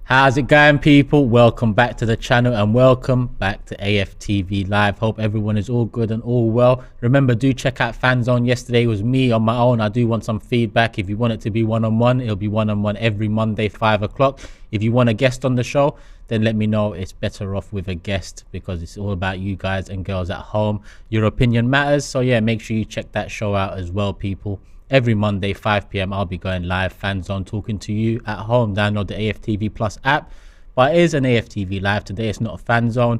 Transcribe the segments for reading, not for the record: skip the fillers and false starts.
How's it going, people? Welcome back to the channel and welcome back to AFTV Live. Hope everyone is all good and all well. Remember, do check out FANZONE. Yesterday was me on my own. I do want some feedback. If you want it to be one-on-one, it'll be one-on-one every Monday, 5 o'clock. If you want a guest on the show, then let me know. It's better off with a guest because it's all about you guys and girls at home. Your opinion matters. So yeah, make sure you check that show out as well, people. Every Monday, 5 p.m, I'll be going live, FANZONE, talking to you at home. Download the AFTV Plus app. But it is an AFTV Live today. It's not a FANZONE.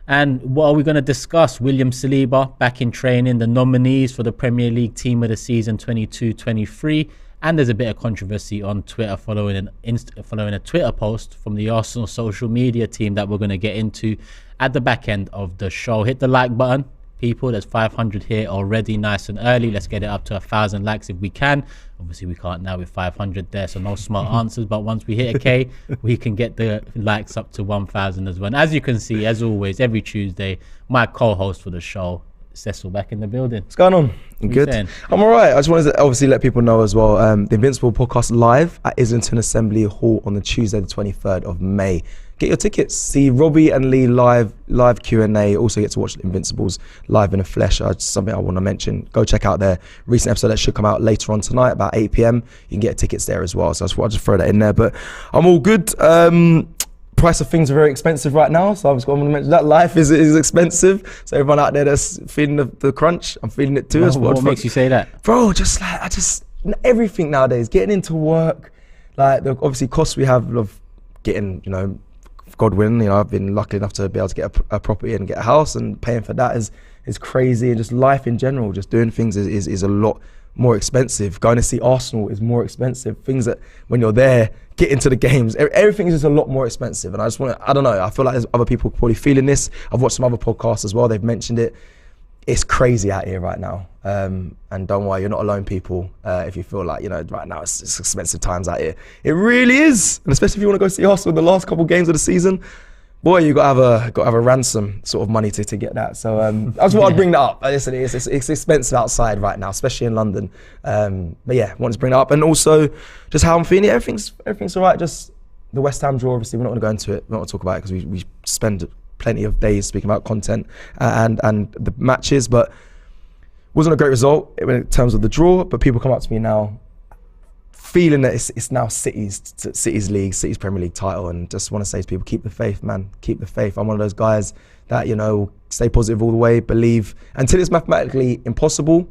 And what are we going to discuss? William Saliba back in training, the nominees for the Premier League Team of the Season 22-23. And there's a bit of controversy on Twitter following a Twitter post from the Arsenal social media team that we're going to get into at the back end of the show. Hit the like button. People, there's 500 here already, nice and early. Let's get it up to 1,000 likes if we can. Obviously we can't now with 500 there, so no smart answers, but once we hit a K we can get the likes up to 1,000 as well. And as you can see, as always, every Tuesday, my co-host for the show, Cecil, back in the building. What's going on? Good. I'm all right. I just wanted to obviously let people know as well, the Invincible podcast live at Islington Assembly Hall on the Tuesday the 23rd of May. Get your tickets. See Robbie and Lee live Q&A. Also get to watch Invincibles live in the flesh. Something I want to mention. Go check out their recent episode that should come out later on tonight, about 8 p.m. You can get tickets there as well. So I'll just throw that in there. But I'm all good. Price of things are very expensive right now, so I was going to mention that life is expensive. So everyone out there that's feeling the crunch, I'm feeling it too as well. What makes you say that, bro? Just like everything nowadays, getting into work, like the obviously costs we have of getting, God willing, I've been lucky enough to be able to get a property and get a house, and paying for that is crazy. And just life in general, just doing things is a lot more expensive. Going to see Arsenal is more expensive. Things that when you're there, get into the games, everything is just a lot more expensive. And I don't know, I feel like there's other people probably feeling this. I've watched some other podcasts as well, they've mentioned it. It's crazy out here right now. And don't worry, you're not alone, people. If you feel like, right now it's expensive times out here. It really is. And especially if you want to go see Arsenal in the last couple of games of the season, boy, you got to have a ransom sort of money to get that. So I just want to bring that up. Listen, it's expensive outside right now, especially in London. But yeah, wanted to bring that up. And also just how I'm feeling. Everything's all right. Just the West Ham draw, obviously, we're not going to go into it. We're not going to talk about it because we spend plenty of days speaking about content and the matches, but wasn't a great result in terms of the draw. But people come up to me now feeling that it's now City's league, City's Premier League title, and just want to say to people, keep the faith, man, keep the faith. I'm one of those guys that stay positive all the way, believe until it's mathematically impossible.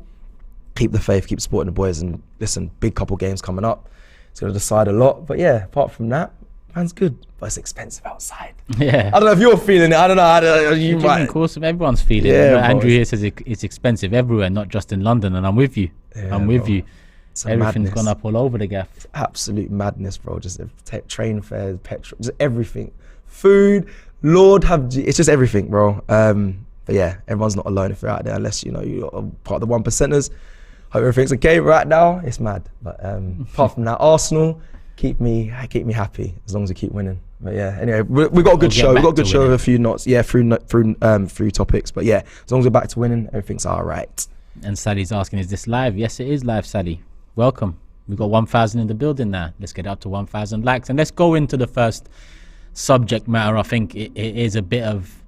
Keep the faith, keep supporting the boys, and listen, big couple games coming up, it's going to decide a lot. But yeah, apart from that, man's good, but it's expensive outside. Yeah, I don't know if you're feeling it. I don't know. You might. Of course, everyone's feeling it. But Andrew here says it's expensive everywhere, not just in London, and I'm with you. I'm with you. Everything's gone up all over the gaff. It's absolute madness, bro. Just train fares, petrol, just everything. Food, it's just everything, bro. But yeah, everyone's not alone if you're out there, unless you're part of the 1%ers. Hope everything's okay right now. It's mad, but apart from that, Arsenal keep me happy as long as we keep winning. But yeah, anyway, we got a good show. We got a good show with a few knots. Yeah, through topics. But yeah, as long as we're back to winning, everything's all right. And Sally's asking, is this live? Yes, it is live, Sally. Welcome. We've got 1,000 in the building now. Let's get up to 1,000 likes. And let's go into the first subject matter. I think it is a bit of,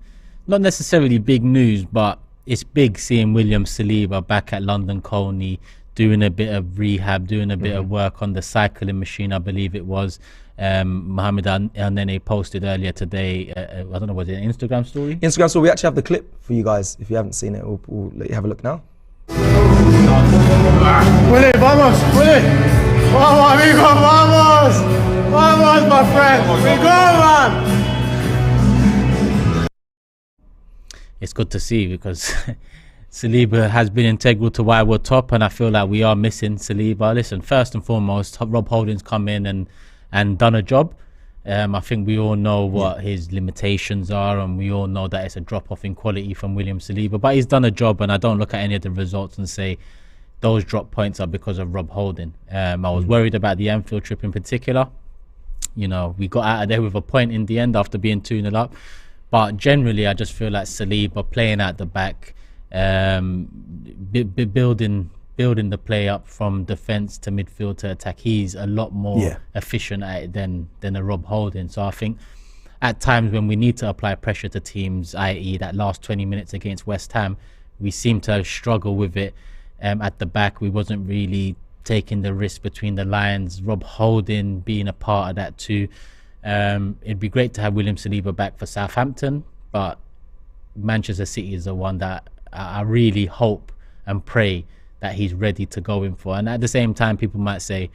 not necessarily big news, but it's big seeing William Saliba back at London Colney, doing a bit of rehab, doing a bit of work on the cycling machine, I believe it was. Mohamed Al-Nene posted earlier today, I don't know, was it an Instagram story? Instagram story. We actually have the clip for you guys. If you haven't seen it, we'll let you have a look now. Willy, vamos, Willy! Vamos, amigo, vamos! Vamos, my friend! We go, man! It's good to see because Saliba has been integral to why we're top, and I feel like we are missing Saliba. Listen, first and foremost, Rob Holding's come in and done a job. I think we all know what his limitations are, and we all know that it's a drop-off in quality from William Saliba, but he's done a job, and I don't look at any of the results and say those drop points are because of Rob Holding. I was worried about the Anfield trip in particular. We got out of there with a point in the end after being 2-0 up, but generally I just feel like Saliba playing at the back, building building the play up from defense to midfield to attack. He's a lot more efficient at it than a Rob Holding. So I think at times when we need to apply pressure to teams, i.e. that last 20 minutes against West Ham, we seem to struggle with it at the back. We wasn't really taking the risk between the lines. Rob Holding being a part of that too. It'd be great to have William Saliba back for Southampton, but Manchester City is the one that I really hope and pray that he's ready to go in for. And at the same time, people might say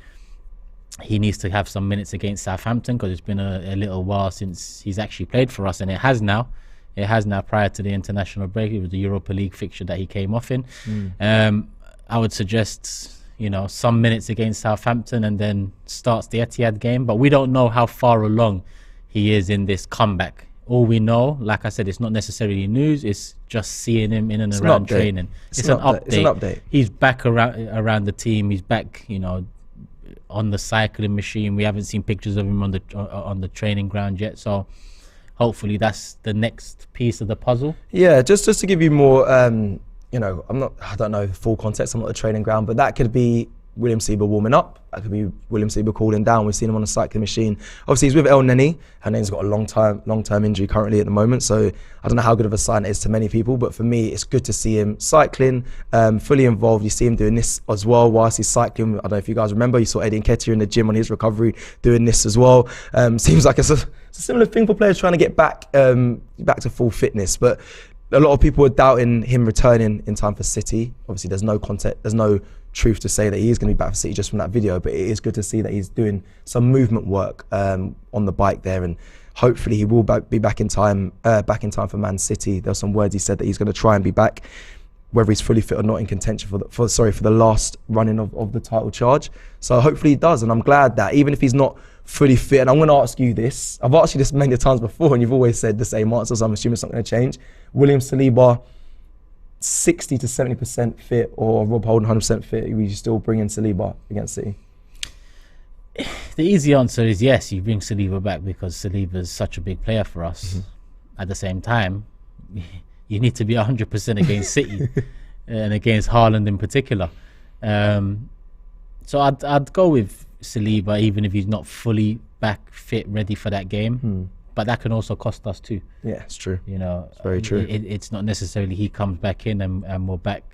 he needs to have some minutes against Southampton because it's been a little while since he's actually played for us, and it has now prior to the international break. It was the Europa League fixture that he came off in. I would suggest some minutes against Southampton and then starts the Etihad game, but we don't know how far along he is in this comeback. All we know, like I said, it's not necessarily news, it's just seeing him in and around training. It's an update. He's back around the team. He's back, on the cycling machine. We haven't seen pictures of him on the training ground yet, so hopefully that's the next piece of the puzzle. Yeah, just to give you more, I don't know the full context. I'm not a training ground, but that could be William Saliba warming up. That could be William Saliba cooling down. We've seen him on a cycling machine. Obviously, he's with El Neni. Her name's got a long-term injury currently at the moment. So I don't know how good of a sign it is to many people, but for me, it's good to see him cycling, fully involved. You see him doing this as well whilst he's cycling. I don't know if you guys remember, you saw Eddie Nketiah in the gym on his recovery doing this as well. Seems like it's a similar thing for players trying to get back to full fitness, but a lot of people are doubting him returning in time for City. Obviously, there's no truth to say that he is going to be back for City just from that video, but it is good to see that he's doing some movement work on the bike there, and hopefully he will be back in time for Man City. There's some words he said that he's going to try and be back, whether he's fully fit or not, in contention for the last running of the title charge. So hopefully he does, and I'm glad that even if he's not fully fit, and I'm going to ask you this, I've asked you this many times before and you've always said the same answer, so I'm assuming it's not going to change. William Saliba 60 to 70% fit, or Rob Holding 100% fit, we still bring in Saliba against City? The easy answer is yes, you bring Saliba back because Saliba is such a big player for us. At the same time, you need to be 100% against City and against Haaland in particular. So I'd go with Saliba even if he's not fully back fit, ready for that game. But that can also cost us too. Yeah, it's true. It's very true. It's not necessarily he comes back in and we're back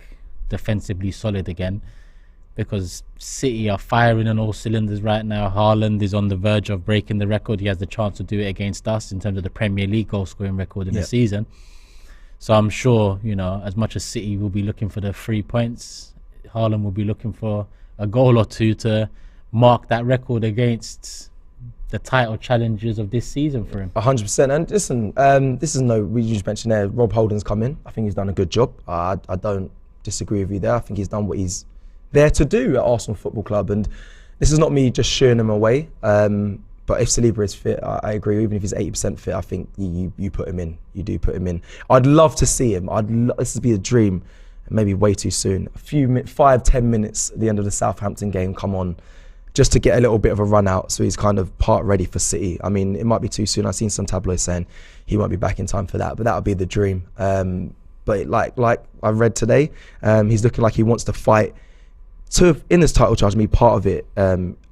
defensively solid again, because City are firing on all cylinders right now. Haaland is on the verge of breaking the record. He has the chance to do it against us in terms of the Premier League goal scoring record in the season. So I'm sure, as much as City will be looking for the 3 points, Haaland will be looking for a goal or two to mark that record against the title challenges of this season for him. 100%. And listen, this is we just mentioned there, Rob Holding's come in. I think he's done a good job. I don't disagree with you there. I think he's done what he's there to do at Arsenal Football Club. And this is not me just shooing him away. But if Saliba is fit, I agree. Even if he's 80% fit, I think you put him in. You do put him in. I'd love to see him. This would be a dream. Maybe way too soon. 5-10 minutes at the end of the Southampton game, come on, just to get a little bit of a run out, so he's kind of part ready for City. I mean, it might be too soon. I've seen some tabloids saying he won't be back in time for that, but that would be the dream. But like I read today, he's looking like he wants to fight in this title charge and be part of it.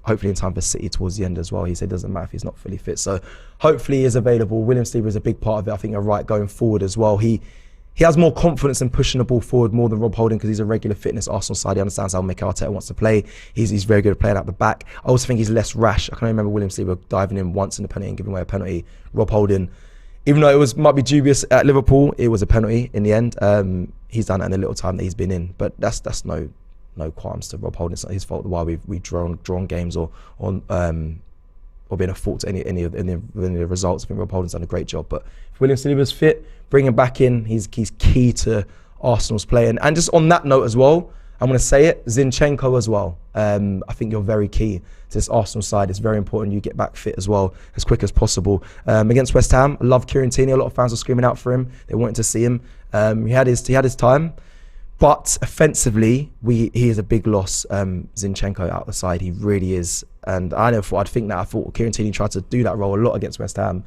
Hopefully in time for City towards the end as well. He said it doesn't matter if he's not fully fit. So hopefully he is available. William Saliba is a big part of it. I think you're right going forward as well. He has more confidence in pushing the ball forward more than Rob Holding, because he's a regular fitness Arsenal side. He understands how Mikel Arteta wants to play. He's very good at playing out the back. I also think he's less rash. I can remember William Saliba diving in once in the penalty and giving away a penalty. Rob Holding, even though might be dubious at Liverpool, it was a penalty in the end. He's done it in the little time that he's been in. But that's no qualms to Rob Holding. It's not his fault why we've drawn games or been a fault to any of the results. I think Rob Holding's done a great job. But if William Saliba's fit, bring him back in. He's key to Arsenal's play. And just on that note as well, I'm going to say it, Zinchenko as well. I think you're very key to this Arsenal side. It's very important you get back fit as well as quick as possible. Against West Ham, I love Kieran Tierney. A lot of fans were screaming out for him. They wanted to see him. He had his time. But offensively, he is a big loss, Zinchenko out the side. He really is. And I never thought I'd think that. I thought Kieran Tierney tried to do that role a lot against West Ham.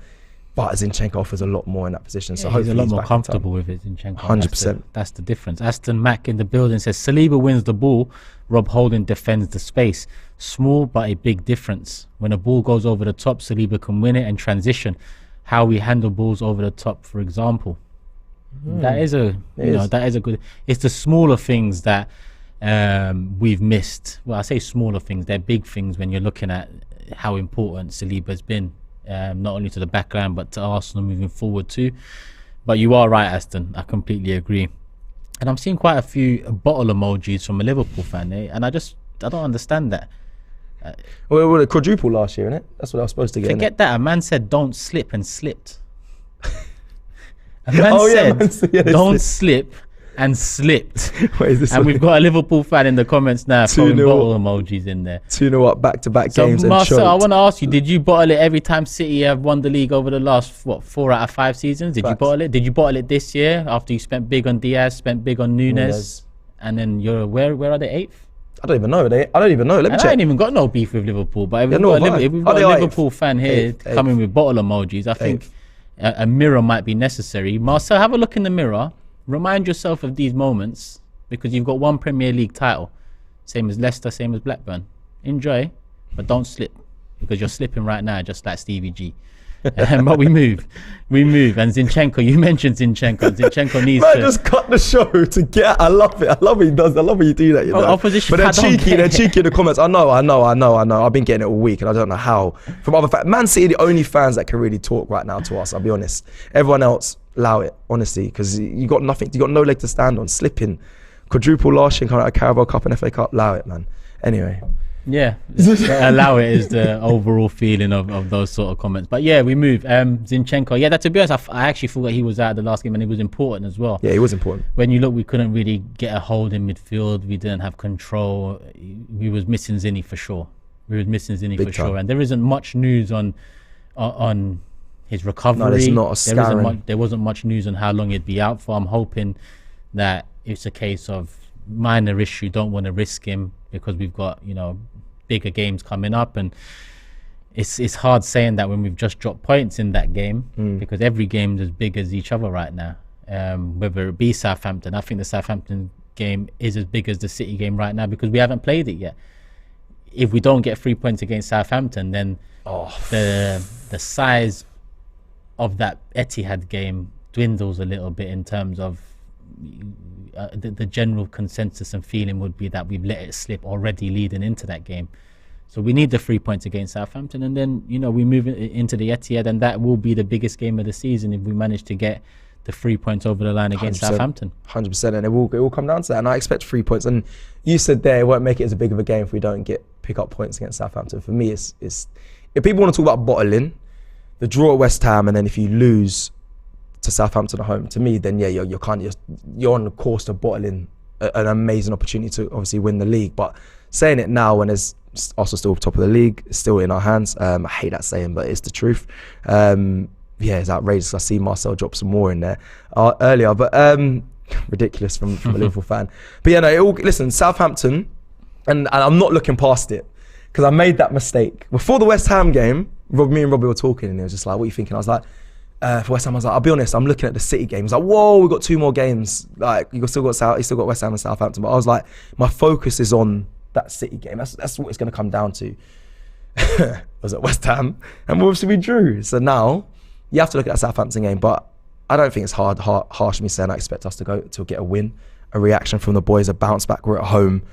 but Zinchenko offers a lot more in that position. So he's a hopefully lot he's more back in comfortable time. with it, Zinchenko. 100%. That's the difference. Aston Mack in the building says Saliba wins the ball, Rob Holding defends the space. Small but a big difference. When a ball goes over the top, Saliba can win it and transition. How we handle balls over the top, for example. That is a that is a good. It's the smaller things that we've missed. Well, I say smaller things. They're big things when you're looking at how important Saliba's been, not only to the back line but to Arsenal moving forward too. But you are right, Aston. I completely agree. And I'm seeing quite a few bottle emojis from a Liverpool fan, and I don't understand that. Well, a quadruple last year, innit? That's what I was supposed to get. Forget that. A man said don't slip and slipped. A man said don't slip and slipped. What is this? And we've got a Liverpool fan in the comments now throwing 2-0 bottle emojis in there. 2-0 up back-to-back So games Marcel, and I choked. want to ask you, did you bottle it every time City have won the league over the last 4 out of 5 seasons? Did you Facts. bottle it? Did you bottle it this year after you spent big on Diaz, spent big on Nunes, and then you're where are they 8th? I don't even know. I don't even know. Let me And I check. ain't even got no beef with Liverpool, but if Yeah, we've no, got, why? if we've Are got they a eighth? Liverpool fan here Eighth. coming with bottle emojis, I think Eighth. a mirror might be necessary. Marcel, have a look in the mirror. Remind yourself of these moments because you've got 1 Premier League title, same as Leicester, same as Blackburn. Enjoy, but don't slip because you're slipping right now, just like Stevie G. But we move. And Zinchenko, you mentioned Zinchenko. Zinchenko needs Man, to just cut the show to get. I love it. I love what he does. I love when you do that. You know? Opposition. But I don't they're care. cheeky in the comments. I know. I've been getting it all week, and I don't know how. From other fans, Man City, the only fans that can really talk right now to us. I'll be honest. Everyone else, allow it, honestly, because you got nothing. You got no leg to stand on. Slipping, quadruple last year, coming out of Carabao Cup and FA Cup. Allow it, man. Anyway. Yeah, allow it is the overall feeling of those sort of comments. But yeah, we move. Zinchenko. Yeah, to be honest, I actually thought that he was out the last game and it was important as well. Yeah, he was important. When you look, we couldn't really get a hold in midfield. We didn't have control. We was missing Zinni for sure. Big time. And there isn't much news on his recovery. No, there's not a scarring. There wasn't much news on how long he'd be out for. I'm hoping that it's a case of minor issue. Don't want to risk him because we've got bigger games coming up, and it's hard saying that when we've just dropped points in that game because every game is as big as each other right now. Whether it be Southampton, I think the Southampton game is as big as the City game right now because we haven't played it yet. If we don't get 3 points against Southampton, then the size of that Etihad game dwindles a little bit in terms of the general consensus and feeling would be that we've let it slip already leading into that game. So we need the 3 points against Southampton, and then we move into the Etihad, and that will be the biggest game of the season if we manage to get the 3 points over the line against 100%, Southampton. 100%, and it will come down to that. And I expect 3 points. And you said there it won't make it as big of a game if we don't pick up points against Southampton. For me, it's if people want to talk about bottling, the draw at West Ham, and then if you lose to Southampton at home, to me, then yeah, you're on the course to bottling an amazing opportunity to obviously win the league. But saying it now when there's Arsenal still top of the league, it's still in our hands. I hate that saying, but it's the truth. Yeah, it's outrageous. I see Marcel drop some more in there earlier, but ridiculous from a Liverpool fan. But yeah, no, listen, Southampton, and I'm not looking past it because I made that mistake before the West Ham game. Me and Robbie were talking, and he was just like, "What are you thinking?" I was like, for West Ham, I was like, I'll be honest, I'm looking at the City game. He's like, whoa, we've got 2 more games. Like, you still got West Ham and Southampton. But I was like, my focus is on that City game. That's what it's going to come down to. Was it West Ham? And obviously we drew. So now you have to look at that Southampton game. But I don't think it's harsh me saying I expect us to get a win, a reaction from the boys, a bounce back. We're at home.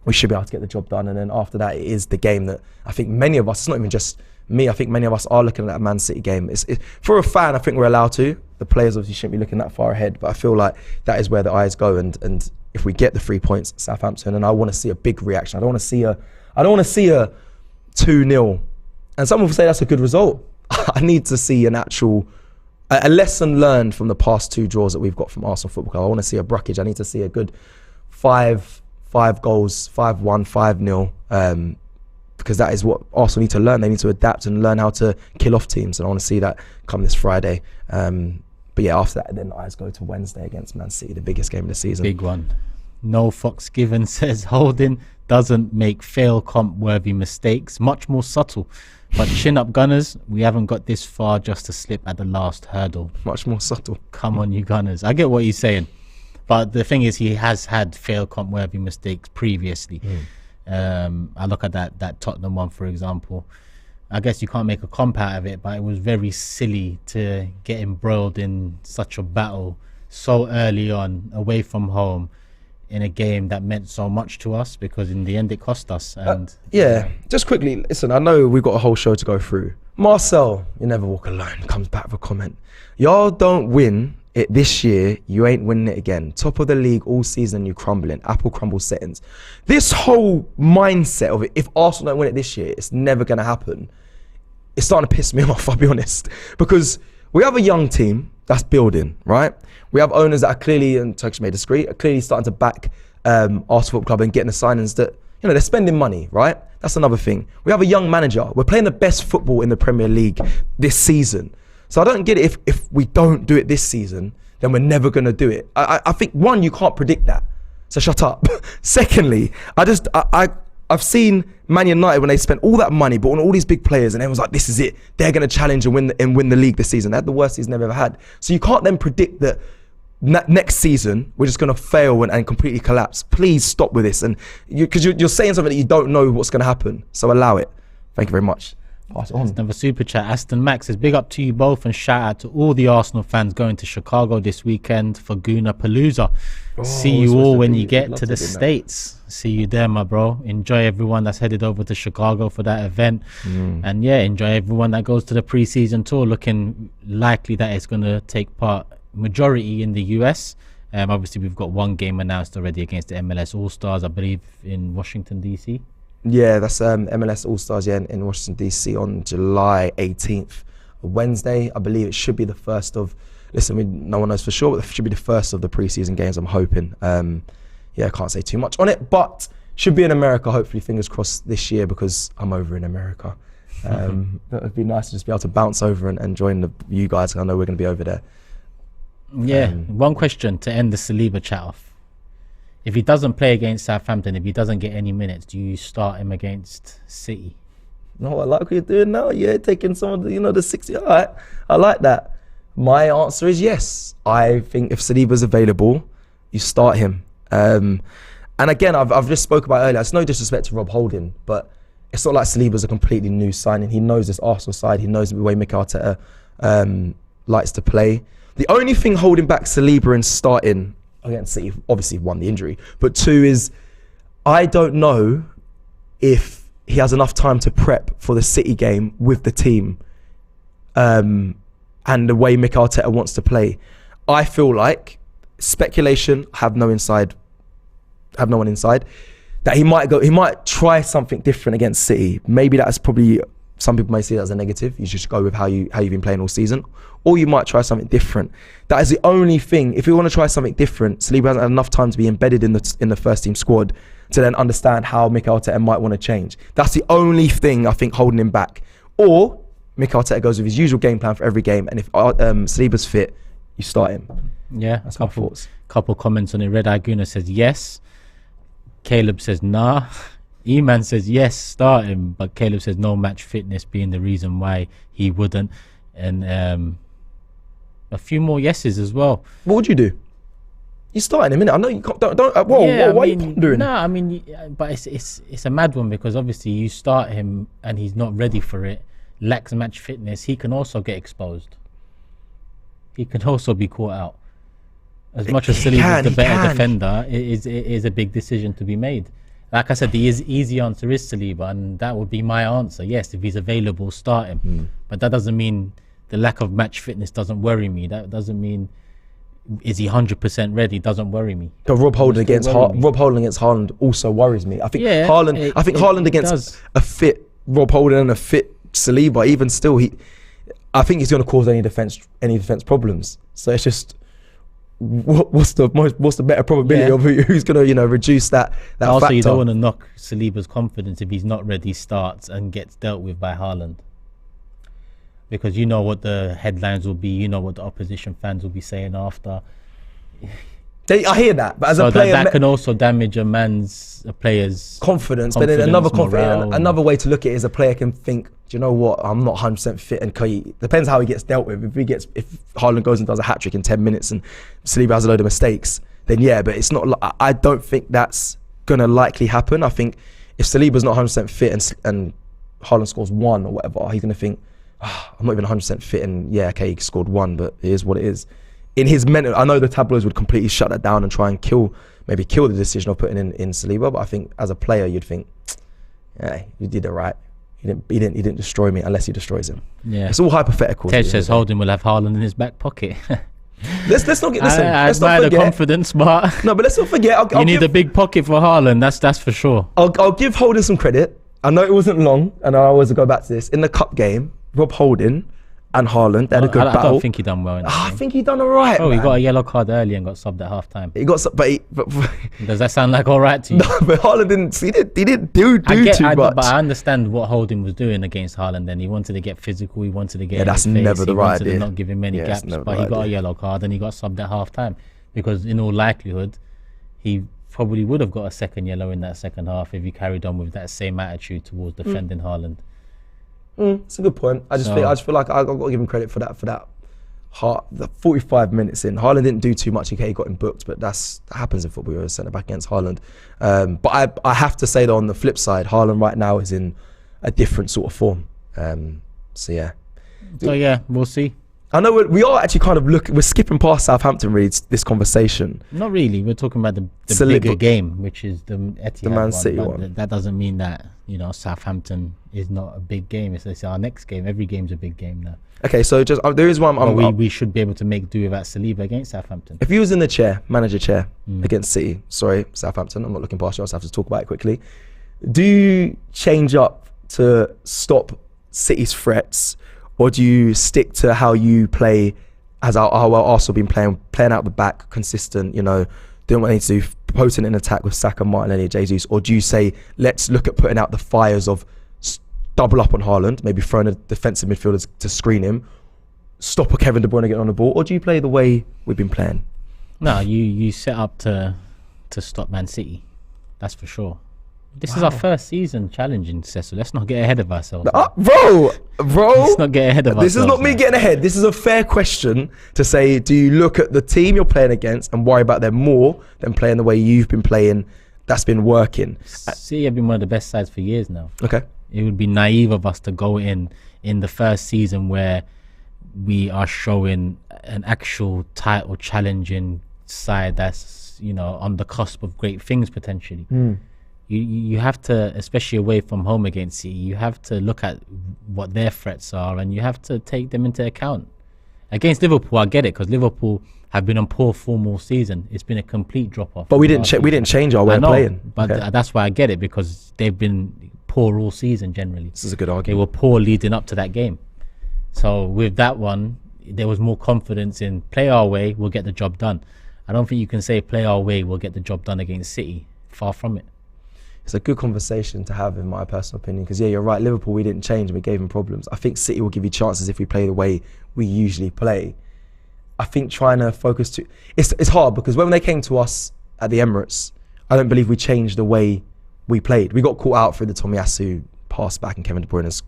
We should be able to get the job done. And then after that, it is the game that I think many of us, it's not even just me, I think many of us are looking at that Man City game. For a fan, I think we're allowed to. The players obviously shouldn't be looking that far ahead, but I feel like that is where the eyes go. And if we get the 3 points, Southampton, and I want to see a big reaction. I don't want to see a 2-0. And someone will say that's a good result. I need to see a lesson learned from the past 2 draws that we've got from Arsenal Football Club. I want to see a Bruckage. I need to see a good 5 goals, 5-1, 5-0. Because that is what Arsenal need to learn. They need to adapt and learn how to kill off teams. And I want to see that come this Friday. But yeah, after that, then the eyes go to Wednesday against Man City, the biggest game of the season. Big one. No Fox Given says Holding doesn't make fail comp worthy mistakes, much more subtle. But chin up Gunners, we haven't got this far just to slip at the last hurdle. Much more subtle. Come on, you Gunners. I get what he's saying. But the thing is, he has had fail comp worthy mistakes previously. I look at that Tottenham one, for example. I guess you can't make a comp out of it, but it was very silly to get embroiled in such a battle so early on, away from home, in a game that meant so much to us, because in the end it cost us. And yeah, just quickly, listen, I know we've got a whole show to go through. Marcel, you never walk alone, comes back with a comment. Y'all don't win it this year, you ain't winning it again. Top of the league all season, you crumbling. Apple crumbles settings. This whole mindset of it, if Arsenal don't win it this year, it's never going to happen. It's starting to piss me off, I'll be honest. Because we have a young team that's building, right? We have owners that are clearly, and Turkish may disagree, are clearly starting to back Arsenal Football Club and getting the signings that, you know, they're spending money, right? That's another thing. We have a young manager. We're playing the best football in the Premier League this season. So I don't get it if we don't do it this season, then we're never going to do it. I think, one, you can't predict that. So shut up. Secondly, I've seen Man United when they spent all that money, bought on all these big players, and everyone's like, this is it. They're going to challenge and win the league this season. They had the worst season they've ever had. So you can't then predict that next season we're just going to fail and completely collapse. Please stop with this. And because you're saying something that you don't know what's going to happen. So allow it. Thank you very much. Pass it on. Another super chat. Aston Max says, big up to you both and shout out to all the Arsenal fans going to Chicago this weekend for Gooner Palooza. See you all when you get to the States. See you there, my bro. Enjoy everyone that's headed over to Chicago for that event. And yeah, enjoy everyone that goes to the pre-season tour. Looking likely that it's going to take part majority in the US. Obviously, we've got one game announced already against the MLS All-Stars, I believe, in Washington, D.C. Yeah, that's MLS All-Stars, yeah, in Washington, D.C. on July 18th, Wednesday. I believe it should be the first of, no one knows for sure, but it should be the first of the preseason games, I'm hoping. Yeah, I can't say too much on it, but should be in America, hopefully, fingers crossed, this year, because I'm over in America. It would be nice to just be able to bounce over and join you guys. I know we're going to be over there. Yeah, one question to end the Saliba chat off. If he doesn't play against Southampton, if he doesn't get any minutes, do you start him against City? No, I like what you're doing now. Yeah, taking some of the, the 60. All right, I like that. My answer is yes. I think if Saliba's available, you start him. And again, I've just spoke about earlier. It's no disrespect to Rob Holding, but it's not like Saliba's a completely new signing. He knows this Arsenal side. He knows the way Mikel Arteta likes to play. The only thing holding back Saliba in starting against City, obviously one, the injury, but two is I don't know if he has enough time to prep for the City game with the team and the way Mikel Arteta wants to play. I feel like, speculation, have no one inside, that he might try something different against City. Maybe that's probably, some people may see that as a negative. You just go with how you've been playing all season. Or you might try something different. That is the only thing. If you want to try something different, Saliba hasn't had enough time to be embedded in the first team squad to then understand how Mikel Arteta might want to change. That's the only thing I think holding him back. Or Mikel Arteta goes with his usual game plan for every game, and if Saliba's fit, you start him. Yeah, that's my thoughts. Couple comments on it. Red Eye Guna says yes. Caleb says nah. E-Man says yes, start him, but Caleb says no match fitness being the reason why he wouldn't. And a few more yeses as well. What would you do? You starting him, innit? I know you can't. Whoa, why are you pondering? No, I mean, but it's a mad one, because obviously you start him and he's not ready for it, lacks match fitness. He can also get exposed. He can also be caught out. As much as Saliba is the better defender, it is a big decision to be made. Like I said, the easy answer is Saliba, and that would be my answer. Yes, if he's available, start him. But that doesn't mean the lack of match fitness doesn't worry me. That doesn't mean, is he 100% ready? Doesn't worry me. But Rob Holding against Haaland also worries me. I think Haaland against a fit Rob Holding and a fit Saliba, even still, I think he's going to cause any defense problems. So it's just, what's the better probability of who's going to reduce that also factor? You don't want to knock Saliba's confidence if he's not ready, starts and gets dealt with by Haaland, because you know what the headlines will be, you know what the opposition fans will be saying after. I hear that, but as a player, that can also damage a player's confidence. But then morale. another way to look at it is a player can think, do you know what? I'm not 100% fit, and depends how he gets dealt with. If Haaland goes and does a hat trick in 10 minutes and Saliba has a load of mistakes, then yeah. But it's not. I don't think that's gonna likely happen. I think if Saliba's not 100% fit and Haaland scores 1 or whatever, he's gonna think, I'm not even 100% fit, and yeah, okay, he scored 1, but it is what it is. In his mental, I know the tabloids would completely shut that down and try and kill the decision of putting in Saliba, but I think as a player you'd think, yeah, you did it right. He didn't destroy me unless he destroys him. Yeah, it's all hypothetical. Tej says Holding will have Haaland in his back pocket. let's not get. Listen, I let's not admire forget the confidence, but no, but let's not forget. You need a big pocket for Haaland. That's for sure. I'll give Holding some credit. I know it wasn't long, and I always go back to this. In the cup game, Rob Holding and Haaland, they had a good battle. I don't think he done well in that game. I think he done all right. Oh, he got a yellow card early and got subbed at half time. But does that sound like all right to you? No, but Haaland didn't do too much. But I understand what Holding was doing against Haaland. Then he wanted to get physical. He wanted to get. Yeah, that's never the right idea. He wanted to not give him many gaps, but he got a yellow card and he got subbed at half time because in all likelihood, he probably would have got a second yellow in that second half if he carried on with that same attitude towards defending Haaland. It's a good point. I just feel like I've got to give him credit for that. The 45 minutes in, Haaland didn't do too much. Okay, he got him booked, but that happens in football. You're a centre back against Haaland. But I have to say that on the flip side, Haaland right now is in a different sort of form. So yeah, we'll see. I know we are actually kind of we're skipping past Southampton reads this conversation. Not really. We're talking about the bigger game, which is the Etihad the Man City one. That doesn't mean that Southampton is not a big game. It's our next game. Every game's a big game now. Okay, so just there is one. We should be able to make do without Saliba against Southampton. If he was in the manager chair against City, sorry, Southampton, I'm not looking past you. I just have to talk about it quickly. Do you change up to stop City's threats? Or do you stick to how you play, as how Arsenal been playing out the back, consistent, doing what they need to do, potent an attack with Saka, Martinelli, Jesus? Or do you say, let's look at putting out the fires of double up on Haaland, maybe throwing a defensive midfielder to screen him, stop a Kevin De Bruyne getting on the ball? Or do you play the way we've been playing? No, you set up to stop Man City. That's for sure. This is our first season challenging, Cecil. Let's not get ahead of ourselves. Bro. Let's not get ahead of ourselves. This is not me getting ahead. This is a fair question to say, do you look at the team you're playing against and worry about them more than playing the way you've been playing that's been working? City have been one of the best sides for years now. Okay. It would be naive of us to go in the first season where we are showing an actual title challenging side that's, on the cusp of great things potentially. You have to, especially away from home against City, you have to look at what their threats are and you have to take them into account. Against Liverpool, I get it, because Liverpool have been on poor form all season. It's been a complete drop-off. But we didn't change our way of playing. But that's why I get it, because they've been poor all season generally. This is a good argument. They were poor leading up to that game. So with that one, there was more confidence in play our way, we'll get the job done. I don't think you can say play our way, we'll get the job done against City. Far from it. It's a good conversation to have, in my personal opinion, because you're right, Liverpool, we didn't change and we gave them problems. I think City will give you chances if we play the way we usually play. I think trying to focus it's hard, because when they came to us at the Emirates, I don't believe we changed the way we played. We got caught out through the Tomiyasu pass back and Kevin De Bruyne's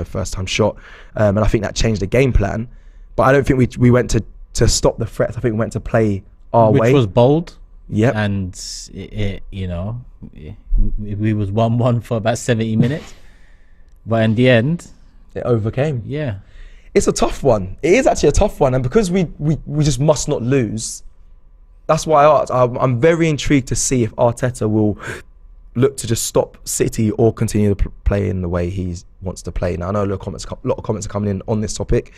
first time shot, and I think that changed the game plan. But I don't think we went to stop the threats. I think we went to play our way, which was bold. Yep. And we was 1-1 for about 70 minutes, but in the end, it overcame. Yeah, it's a tough one. It is actually a tough one, and because we just must not lose. That's why I'm very intrigued to see if Arteta will look to just stop City or continue to play in the way he wants to play. Now I know a lot of comments are coming in on this topic.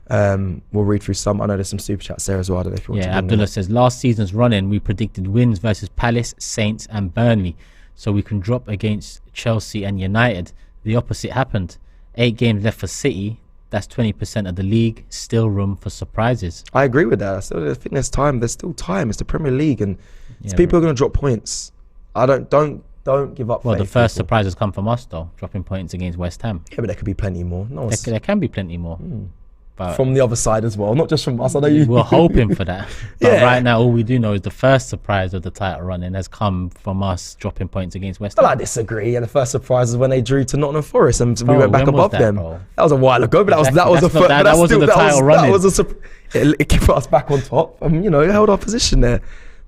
We'll read through some. I know there's some super chats there as well. I don't know if you want to. Abdullah says, last season's run-in, we predicted wins versus Palace, Saints and Burnley, so we can drop against Chelsea and United. The opposite happened. 8 games left for City. That's 20% of the league. Still room for surprises. I agree with that. I think there's time. There's still time. It's the Premier League, and people are going to drop points. Don't give up. Well, the first surprise has come from us, though, dropping points against West Ham. Yeah, but there could be plenty more. There can be plenty more. But from the other side as well, not just from us. I know you. we're hoping for that. But Yeah. right now, all we do know is the first surprise of the title running has come from us dropping points against West Well, Ham. I disagree. And the first surprise was when they drew to Nottingham Forest and we Bro, went back when was above that, them. bro? That was a while ago, but that was Exactly. the That's not first. that- that wasn't the title running. It kept us back on top, and you know, it held our position there.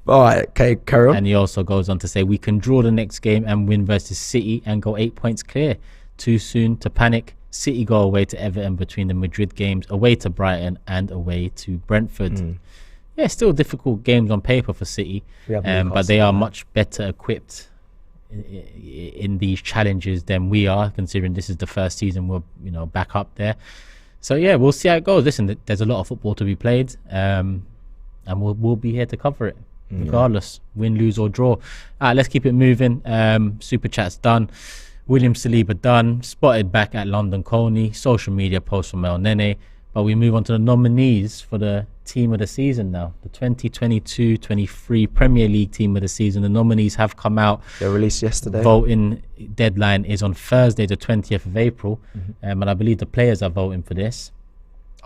All right, okay, carry on. And he also goes on to say, we can draw the next game and win versus City and go 8 points clear. Too soon to panic. City go away to Everton between the Madrid games, away to Brighton and away to Brentford. Yeah, still difficult games on paper for City, We have but they Newcastle, are much better equipped in these challenges than we are, considering this is the first season we're back up there. So yeah, we'll see how it goes. Listen, there's a lot of football to be played, and we'll be here to cover it regardless, win, lose or draw. Let's keep it moving. Super chat's done. William Saliba done. Spotted back at London Colney. Social media post from El Nene. But we move on to the nominees for the team of the season now. The 2022-23 Premier League team of the season. The nominees have come out. They were released yesterday. Voting deadline is on Thursday, the 20th of April. And I believe the players are voting for this.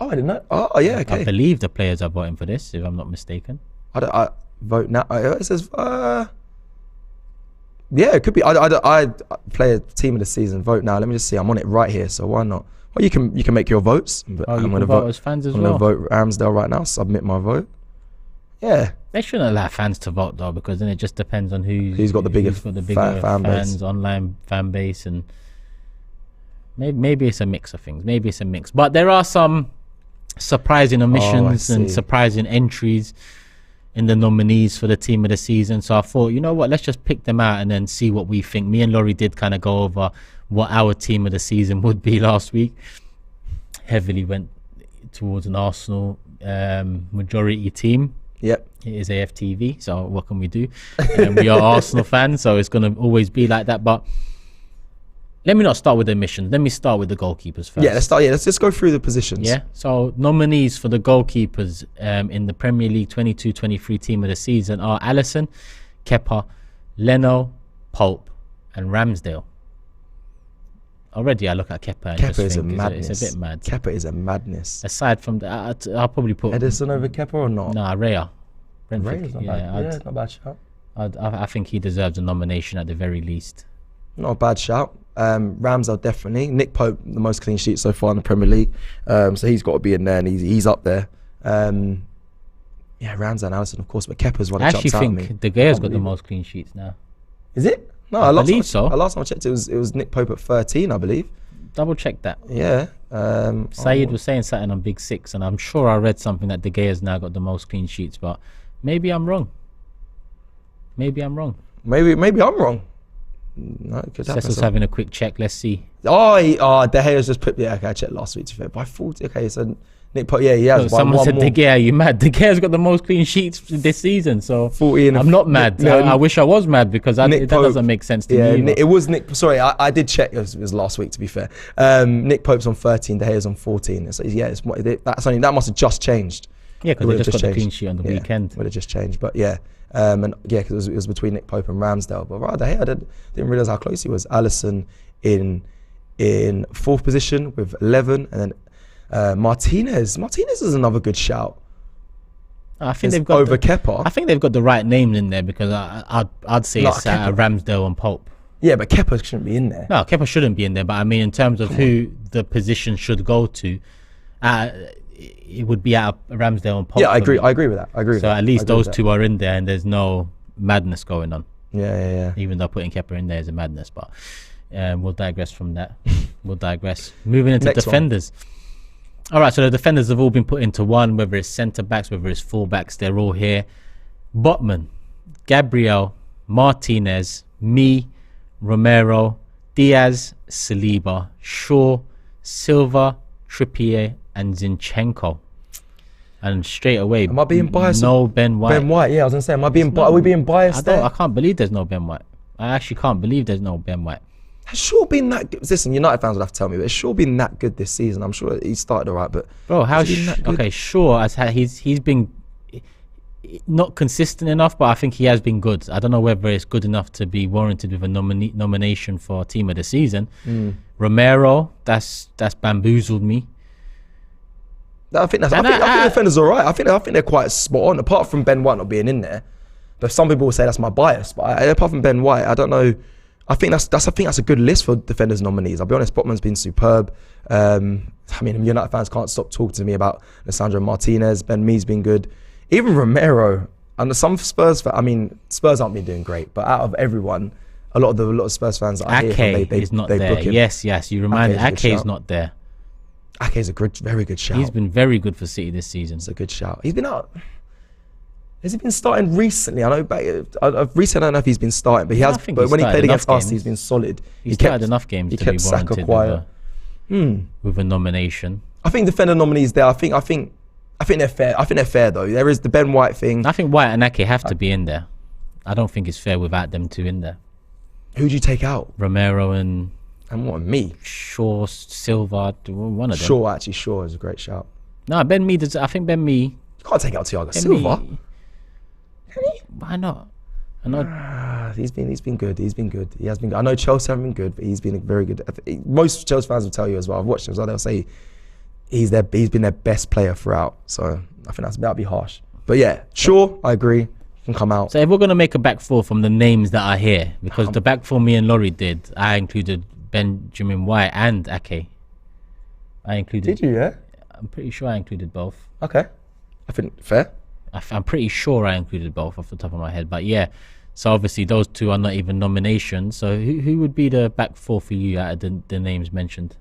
Oh, I didn't know. Oh, yeah, okay. I believe the players are voting for this, if I'm not mistaken. I vote now. It says, yeah, it could be. I play a team of the season. Vote now. Let me just see. I'm on it right here, so why not? Well, you can make your votes. But Oh, you I'm can gonna vote as fans as I'm well. gonna vote Ramsdale right now. Submit my vote. Yeah, They shouldn't allow fans to vote though, because then it just depends on Who's got the bigger fan fan base. fans, online fan base, and maybe it's a mix of things. Maybe it's a mix, but there are some surprising omissions and see. surprising entries in the nominees for the team of the season. So I thought, you know what, let's just pick them out and then see what we think. Me and Laurie did kind of go over what our team of the season would be last week. Heavily went towards an Arsenal majority team. yep. It is AFTV, so what can we do? We are Arsenal fans, so it's going to always be like that. But let me not start with the omissions. Let me start with the goalkeepers first. Yeah, let's start. Yeah, let's just go through the positions. Yeah, so nominees for the goalkeepers in the Premier League 22-23 team of the season are Alisson, Kepa, Leno, Pope and Ramsdale. Already I look at Kepa and Kepa just is a think madness. it's a bit mad. Kepa is a madness. Aside from that, I'll probably put Edison over Kepa or not? Raya. Brentford. Ray's not Yeah, bad. Yeah, not bad shout. I think he deserves a nomination at the very least. Not a bad shout. Ramsdale definitely. Nick Pope, the most clean sheets so far in the Premier League. So he's got to be in there, and he's up there. Yeah, Ramsdale and Alisson, of course, but Kepa's one I that actually jumps out at me. think De Gea's got the believe it. most clean sheets now. Is it? No, I last believe time, so. Last time I checked, it was Nick Pope at 13, I believe. Double check that. Yeah. Saeed was saying something on Big Six, and I'm sure I read something that De Gea's now got the most clean sheets, but maybe I'm wrong. Maybe I'm wrong. Maybe I'm wrong. No, it could happen. Cecil's having a quick check. Let's see. De Gea's just put. Yeah, okay, I checked last week. To be fair, by 40. Okay, so Nick Pope. Yeah, he has. Look, by someone one said more. De Gea, you mad? De Gea's got the most clean sheets this season, so 40 and I'm not mad. No, I wish I was mad because that Nick Pope- doesn't make sense to Yeah, me. either. it was Nick. Sorry, I did check. It was last week, to be fair. Nick Pope's on 13. De Gea's on 14. So yeah, that must have just changed. Yeah, because It they would've just got the changed. clean sheet on the weekend. Would have just changed, but yeah, and yeah, because it was between Nick Pope and Ramsdale. But right, De Gea, I didn't realize how close he was. Alisson in fourth position with 11, and then Martinez. Martinez is another good shout. I think they've got over Kepa. I think they've got the right names in there because I'd say No, it's Kepa. Ramsdale and Pope. Yeah, but Kepa shouldn't be in there. No, Kepa shouldn't be in there, but I mean in terms of who the position should go to, it would be out of Ramsdale and Pope. Yeah, I for agree. me. I agree with that. I agree. With So that. at least I agree those with two are in there, and there's no madness going on. that. Yeah. Even though putting Kepa in there is a madness, but we'll digress from that. We'll digress. Moving into Next one. defenders. All right, so the defenders have all been put into one, whether it's centre backs, whether it's full backs, they're all here. Botman, Gabriel, Martinez, me, Romero, Diaz, Saliba, Shaw, Silva, Trippier, and Zinchenko. And straight away, Am I being biased? No Ben White. Ben White. Yeah, I was gonna say, am I being? Are we being biased there? I can't believe there's no Ben White. I actually can't believe there's no Ben White. Has Shaw been that good? Listen, United fans will have to tell me, but has Shaw been that good this season? I'm sure he started all right, but Bro, has he been that good? okay? Sure, he's been not consistent enough, but I think he has been good. I don't know whether it's good enough to be warranted with a nomination for Team of the Season. Romero, that's bamboozled me. I think the defender's all right. I think they're quite spot on. Apart from Ben White not being in there, but some people will say that's my bias. But apart from Ben White, I don't know. I think that's a good list for defenders nominees. I'll be honest, Botman's been superb. I mean, United fans can't stop talking to me about Lisandro Martinez. Ben Mee's been good. Even Romero. And some Spurs aren't been doing great. But out of everyone, a lot of Spurs fans that I hear from, is not there. Yes, you reminded Ake's not there. Ake's a very good shout. He's been very good for City this season. It's a good shout. He's been out. Has he been starting recently? I know. Recently, I don't know if he's been starting, but he has. But when he played against us, he's been solid. He started enough games to be warranted with a nomination. I think defender nominees there. I think they're fair. I think they're fair though. There is the Ben White thing. I think White and Ake have to be in there. I don't think it's fair without them two in there. Who'd you take out? Romero and me? Shaw, Silva, one of them. Shaw is a great shout. No, Ben Mee does. I think Ben Mee. You can't take out Thiago Silva. Why not? I know he's been good. He has been good. I know Chelsea haven't been good, but he's been very good. Most Chelsea fans will tell you as well. I've watched them as well. They'll say he's been their best player throughout. So I think that'd be harsh. But yeah, sure, I agree. Can come out. So if we're gonna make a back four from the names that are here, because the back four me and Laurie did, I included Benjamin White and Ake. Did you? Yeah. I'm pretty sure I included both. Okay. I think fair. I'm pretty sure I included both off the top of my head, but yeah. So obviously those two are not even nominations. So who would be the back four for you out of the names mentioned?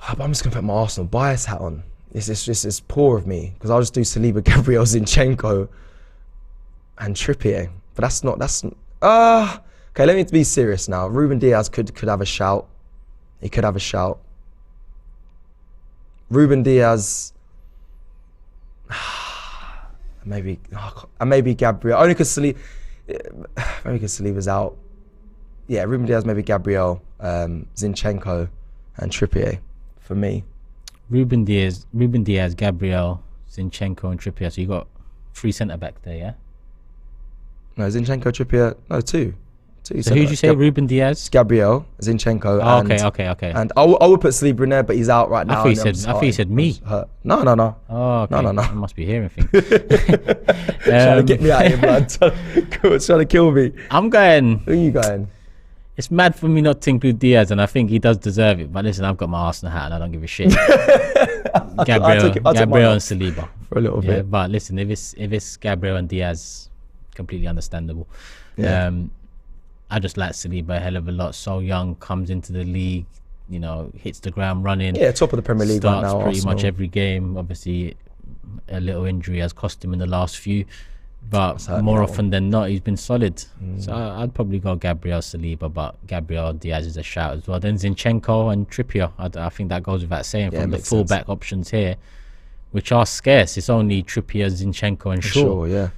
I'm just gonna put my Arsenal bias hat on. It's poor of me because I'll just do Saliba, Gabriel, Zinchenko, and Trippier. But that's okay. Let me be serious now. Ruben Diaz could have a shout. He could have a shout. Ruben Diaz. Maybe Gabriel. Only because Saliba's out. Yeah, Ruben Diaz, maybe Gabriel, Zinchenko, and Trippier for me. Ruben Diaz, Gabriel, Zinchenko, and Trippier. So you got 3 centre back there, yeah? No, Zinchenko, Trippier. No, two. So who did you say? Ruben Diaz, Gabriel, Zinchenko. Oh, okay. And I would put Saliba in there, but he's out right now. I thought you said me. No. Oh, okay. No. I must be hearing things. Trying to get me out of here, blood. Trying to kill me. I'm going. Who are you going? It's mad for me not to include Diaz, and I think he does deserve it. But listen, I've got my Arsenal hat, and I don't give a shit. Gabriel and Saliba for a little bit. But listen, if it's Gabriel and Diaz, completely understandable. Yeah. I just like Saliba a hell of a lot. So young, comes into the league, hits the ground running. Yeah, top of the Premier League right now. Starts pretty Arsenal. much every game. Obviously, a little injury has cost him in the last few, but more often than not, he's been solid. So I'd probably go Gabriel, Saliba, but Gabriel Diaz is a shout as well. Then Zinchenko and Trippier. I think that goes without saying from the fullback options here, which are scarce. It's only Trippier, Zinchenko, and Shaw. Yeah.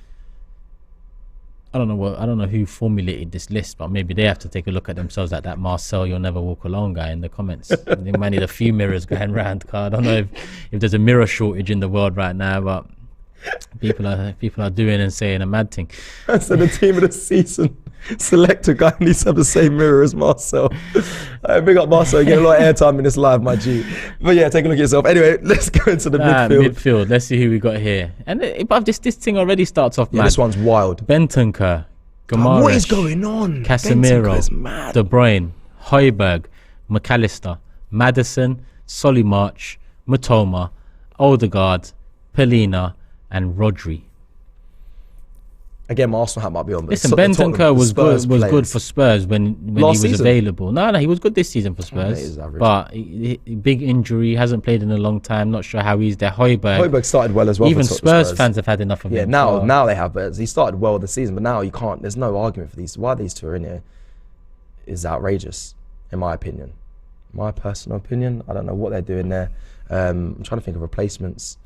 I don't know who formulated this list, but maybe they have to take a look at themselves like that Marcel "You'll Never Walk Alone" guy in the comments. They might need a few mirrors going round. I don't know if there's a mirror shortage in the world right now, but people are doing and saying a mad thing. So the team of the season selector guy needs to have the same mirror as Marcel. Big up Marcel, you get a lot of airtime in this live, my G. But yeah, take a look at yourself. Anyway, let's go into the midfield. Let's see who we got here. And but this thing already starts off mad. This one's wild. Bentancur, Guimaraes, what is going on? Casemiro, De Bruyne, Højbjerg, McAllister, Maddison, Solimarch, Matoma, Odegaard, Pelina, and Rodri. Again, my Arsenal hat might be on. But listen, Bentancur was good for Spurs when he was available. No, he was good this season for Spurs. But big injury, hasn't played in a long time. Not sure how he's there. Højbjerg started well as well. Even Spurs fans have had enough of him. Yeah, now they have. But he started well this season. But now you can't. There's no argument for these. Why these two are in here is outrageous, in my opinion. My personal opinion. I don't know what they're doing there. I'm trying to think of replacements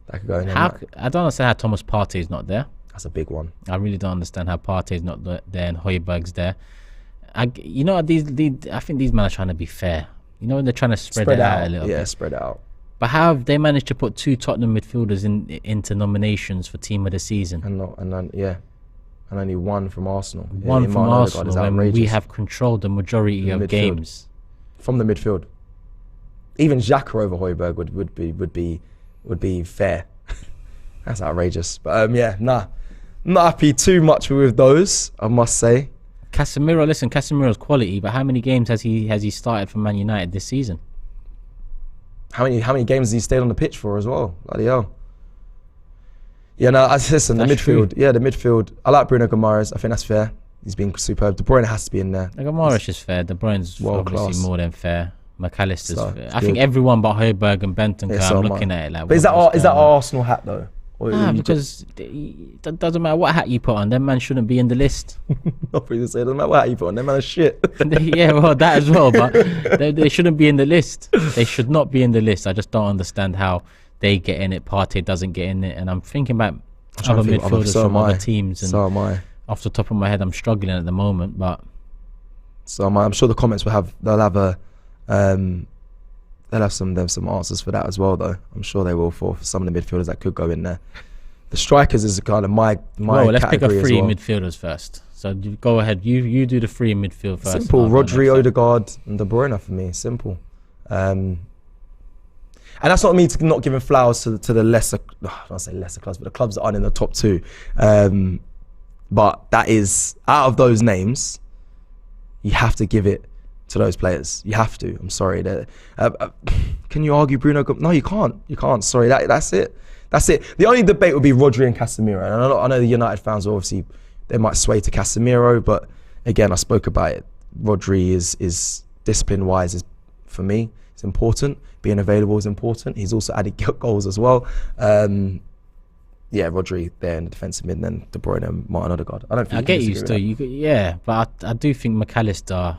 that could go in. I don't understand how Thomas Partey is not there. That's a big one. I really don't understand how Partey's not there and Højbjerg's there. I think these men are trying to be fair. When they're trying to spread it out a little bit. Yeah, spread it out. But how have they managed to put 2 Tottenham midfielders into nominations for team of the season? And only one from Arsenal. One from Arsenal when we have controlled the majority of games. From the midfield. even Xhaka over Højbjerg would be fair. That's outrageous. But not happy too much with those, I must say. Casemiro's quality, but how many games has he started for Man United this season? How many games has he stayed on the pitch for as well? Bloody hell. Yeah, no, listen, the midfield. True. Yeah, the midfield. I like Bruno Guimaraes. I think that's fair. He's been superb. De Bruyne has to be in there. Guimaraes is fair. De Bruyne's obviously more than fair. McAllister's fair. I think good. Everyone but Højbjerg and Bentancur, I'm looking at it like... But is that our Arsenal hat, though? Because it doesn't matter what hat you put on, them man shouldn't be in the list. Not for you to say, doesn't matter what hat you put on, them man are shit. Yeah, well, that as well, but they shouldn't be in the list. They should not be in the list. I just don't understand how they get in it, Partey doesn't get in it, and I'm thinking about other midfielders from other teams. And so am I. Off the top of my head, I'm struggling at the moment, but... So am I. I'm sure the comments they'll have some answers for that as well, though. I'm sure they will for some of the midfielders that could go in there. The strikers is kind of my well, let's pick up three well. midfielders first. So go ahead. You do the three in midfield first. Simple. Rodri, Odegaard, and De Bruyne for me. Simple. And that's not me not giving flowers to the lesser. I don't say lesser clubs, but the clubs that aren't in the top two. But that is, out of those names, you have to give it to those players. You have to. I'm sorry. Can you argue Bruno? No, you can't. You can't. Sorry. That's it. That's it. The only debate would be Rodri and Casemiro. And I know the United fans, obviously, they might sway to Casemiro, but again, I spoke about it. Rodri is discipline-wise, is for me, it's important. Being available is important. He's also added goals as well. Rodri there in the defensive mid, and then De Bruyne and Martin Odegaard. I get you still. But I do think McAllister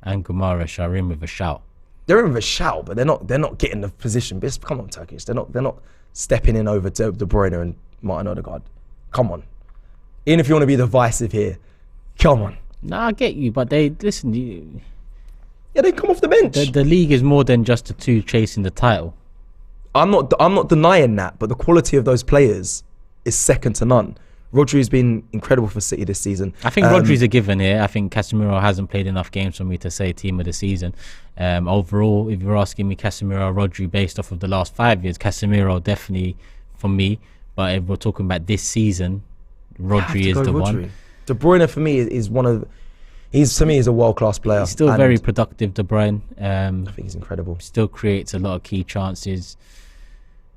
and Guimaraes are in with a shout. They're in with a shout, but they're not getting the position. Come on, Turkish. They're not stepping in over De Bruyne and Martin Odegaard. Come on. Even if you want to be divisive here, come on. No, I get you, but they listen. They come off the bench. The league is more than just the two chasing the title. I'm not denying that, but the quality of those players is second to none. Rodri's been incredible for City this season. I think Rodri's a given here. I think Casemiro hasn't played enough games for me to say team of the season. Overall, if you're asking me Casemiro or Rodri based off of the last 5 years, Casemiro definitely for me. But if we're talking about this season, Rodri is the one. De Bruyne for me is one of... He's a world-class player. He's still very productive, De Bruyne. I think he's incredible. Still creates a lot of key chances.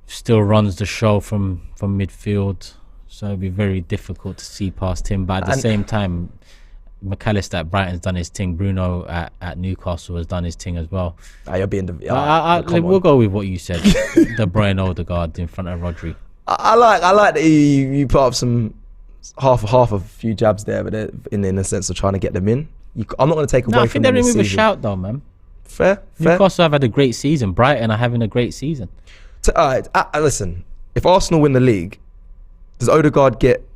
Still runs the show from midfield. So it'd be very difficult to see past him. But at the same time, McAllister at Brighton's done his thing. Bruno at Newcastle has done his thing as well. You're being we'll go with what you said. De Bruyne, Odegaard in front of Rodri. I like that you put up some half a few jabs there, but in the sense of trying to get them in. I'm not going to take away from them. I think they're in with a shout though, man. Fair. Newcastle have had a great season. Brighton are having a great season. Listen, if Arsenal win the league, does Odegaard get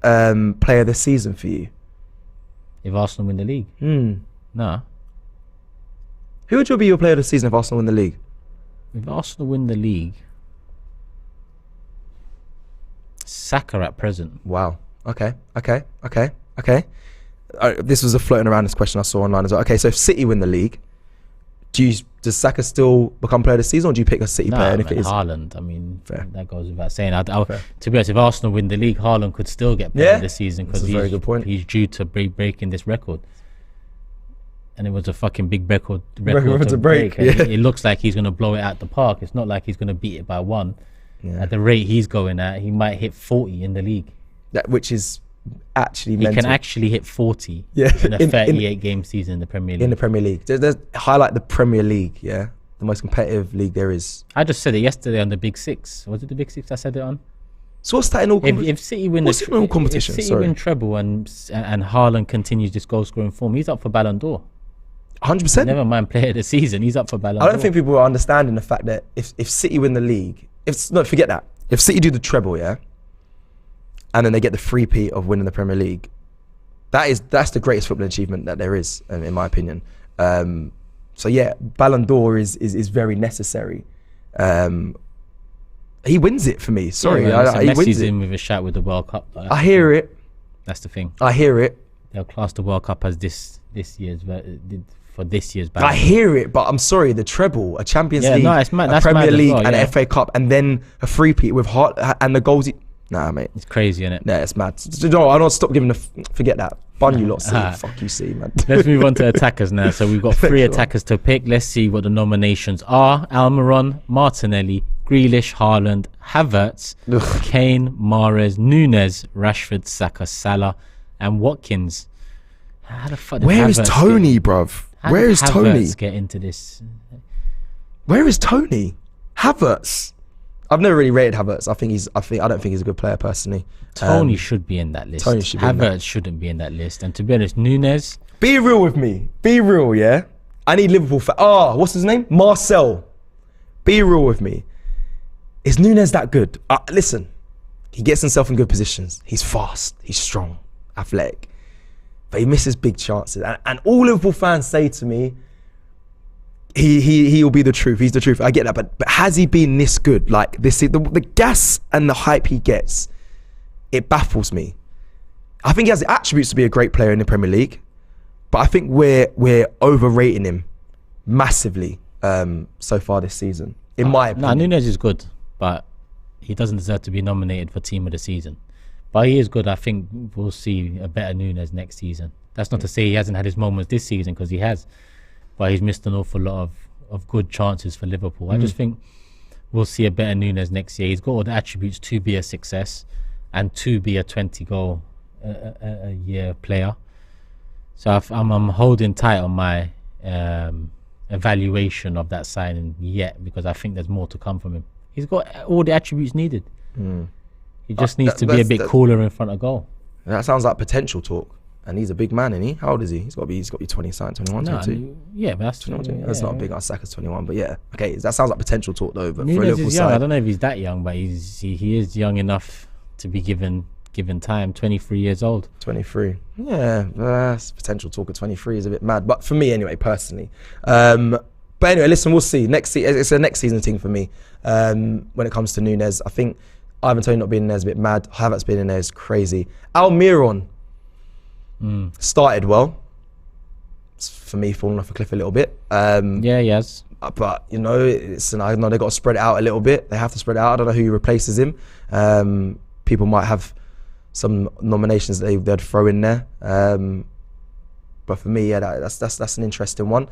player of the season for you? If Arsenal win the league? Nah. Who would be your player of the season if Arsenal win the league? If Arsenal win the league, Saka at present. Wow. Okay. This was a floating around this question I saw online as well. Okay, so if City win the league, does Saka still become player of the season, or do you pick a City player? And if it is Haaland, I mean, fair. That goes without saying. To be honest, if Arsenal win the league, Haaland could still get player of the season because he's due to be breaking this record. And it was a fucking big record to break. It looks like he's going to blow it out the park. It's not like he's going to beat it by one. At the rate he's going at, he might hit 40 in the league. Which is actually mental. He can actually hit 40 in a 38-game season in the Premier League. In the Premier League. Highlight the Premier League, the most competitive league there is. I just said it yesterday on the Big Six. Was it the Big Six I said it on? So what's that in all competition? If City win competition, if City win treble and Haaland continues this goal-scoring form, he's up for Ballon d'Or. 100%. Never mind player of the season, he's up for Ballon d'Or. I don't think people are understanding the fact that if City win the league, forget that. If City do the treble, and then they get the three-peat of winning the Premier League, that's the greatest football achievement that there is, in my opinion. Ballon d'Or is very necessary. He wins it for me. Sorry, he wins it. In with a shout with the World Cup. I hear it. That's the thing. I hear it. They'll class the World Cup as this year's for this year's I Ballon. hear it, but I'm sorry, the treble, a Champions League, no, it's mad. a That's Premier mad as League, well, and yeah. an FA Cup, and then a three-peat with Hart and the goals. Nah, mate. It's crazy, isn't it? Yeah, it's mad. No, I don't stop giving forget that. Bun you lot see. Fuck you see, man. Let's move on to attackers now. So we've got 3 attackers to pick. Let's see what the nominations are. Almiron, Martinelli, Grealish, Haaland, Havertz, Kane, Mahrez, Nunez, Rashford, Saka, Salah, and Watkins. How the fuck did Where is Havertz Tony, bruv? Where is Tony? Get into this? Where is Tony? Havertz. I've never really rated Havertz. I don't think he's a good player personally. Tony should be in that list. Tony should be in Havertz shouldn't be in that list. And to be honest, Nunez. Be real with me. Be real, yeah? I need Liverpool what's his name? Marcel. Be real with me. Is Nunez that good? Listen, he gets himself in good positions. He's fast. He's strong. Athletic. But he misses big chances. And all Liverpool fans say to me, he'll be the truth. He's the truth. I get that. But has he been this good? Like, the gas and the hype he gets, it baffles me. I think he has the attributes to be a great player in the Premier League. But I think we're overrating him massively so far this season, in my opinion. No, Nunez is good, but he doesn't deserve to be nominated for Team of the Season. But he is good. I think we'll see a better Nunez next season. That's not to say he hasn't had his moments this season, because he has. But he's missed an awful lot of good chances for Liverpool. I just think we'll see a better Nunez next year. He's got all the attributes to be a success and to be a 20-goal a year player. So I'm holding tight on my evaluation of that signing yet, because I think there's more to come from him. He's got all the attributes needed. He just needs to be a bit cooler in front of goal. That sounds like potential talk. And he's a big man, isn't he? How old is he? He's got to be 20-something, 21, 22. Yeah, but that's 21, that's not big. Saka's 21, but yeah. Okay, that sounds like potential talk though. But Nunez for a Liverpool is young. side, I don't know if he's that young, but he is young enough to be given time. 23 years old. 23. Yeah, potential talk at 23 is a bit mad. But for me, anyway, personally. But anyway, listen, we'll see. It's a next season thing for me. When it comes to Nunez, I think Ivan Toney not being in there is a bit mad. Havertz being in there is crazy. Almiron started well. It's, for me, falling off a cliff a little bit. Yeah, he has. But I know they've got to spread it out a little bit. They have to spread it out. I don't know who replaces him. People might have some nominations that they'd throw in there. But for me, yeah, that's an interesting one.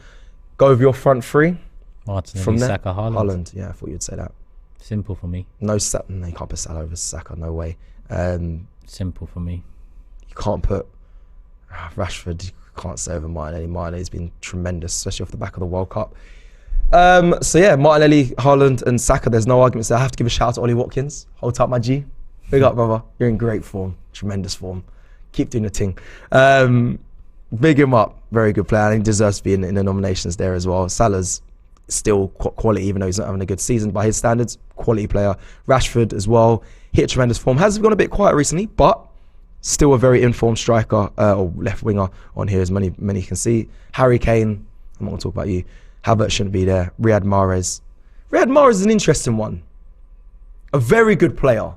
Go with your front three. Martinelli, From there, Saka, Haaland. Yeah, I thought you'd say that. Simple for me. No, you can't put Salah over Saka. No way. Simple for me. You can't put Rashford. You can't say over Martinelli. Martinelli's been tremendous, especially off the back of the World Cup. So yeah, Martinelli, Haaland, and Saka. There's no arguments there. I have to give a shout out to Ollie Watkins. Hold tight, my G. Big up, brother. You're in great form, tremendous form. Keep doing the thing. Big him up. Very good player. I think he deserves to be in the nominations there as well. Salah's still quality, even though he's not having a good season by his standards. Quality player. Rashford as well. Hit tremendous form. Has gone a bit quiet recently, but still a very informed striker or left winger on here, as many can see. Harry Kane. I'm not going to talk about you. Havertz shouldn't be there. Riyad Mahrez. Riyad Mahrez is an interesting one. A very good player.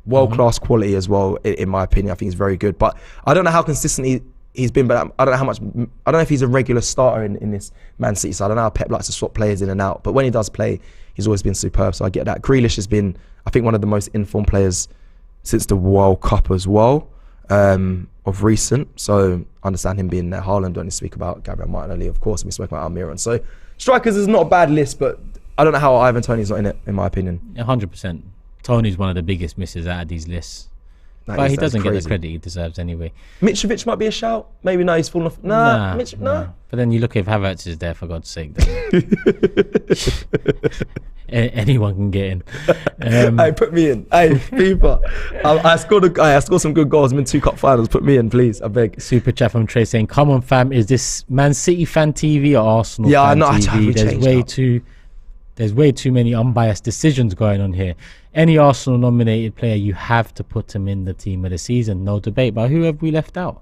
World-class quality as well, in my opinion. I think he's very good. But I don't know how consistent he's been, but I don't know how much. I don't know if he's a regular starter in this Man City side. I don't know how Pep likes to swap players in and out. But when he does play, he's always been superb. So I get that. Grealish has been, I think, one of the most informed players since the World Cup as well, of recent. So I understand him being there. Haaland, don't need to speak about. Gabriel Martinelli, of course. We spoke about Almiron. So strikers is not a bad list, but I don't know how Ivan Toney's not in it, in my opinion. 100%. Tony's one of the biggest misses out of these lists. But he doesn't get the credit he deserves anyway. Mitrovic might be a shout. Maybe no, he's fallen off. Nah. But then you look if Havertz is there, for God's sake. Anyone can get in. Hey, put me in. Hey, FIFA. I scored some good goals. I'm in 2 cup finals. Put me in, please. I beg. Super chat from Trey saying, "Come on, fam. Is this Man City fan TV or Arsenal fan TV? There's way too many unbiased decisions going on here. Any Arsenal nominated player, you have to put him in the team of the season. No debate. But who have we left out?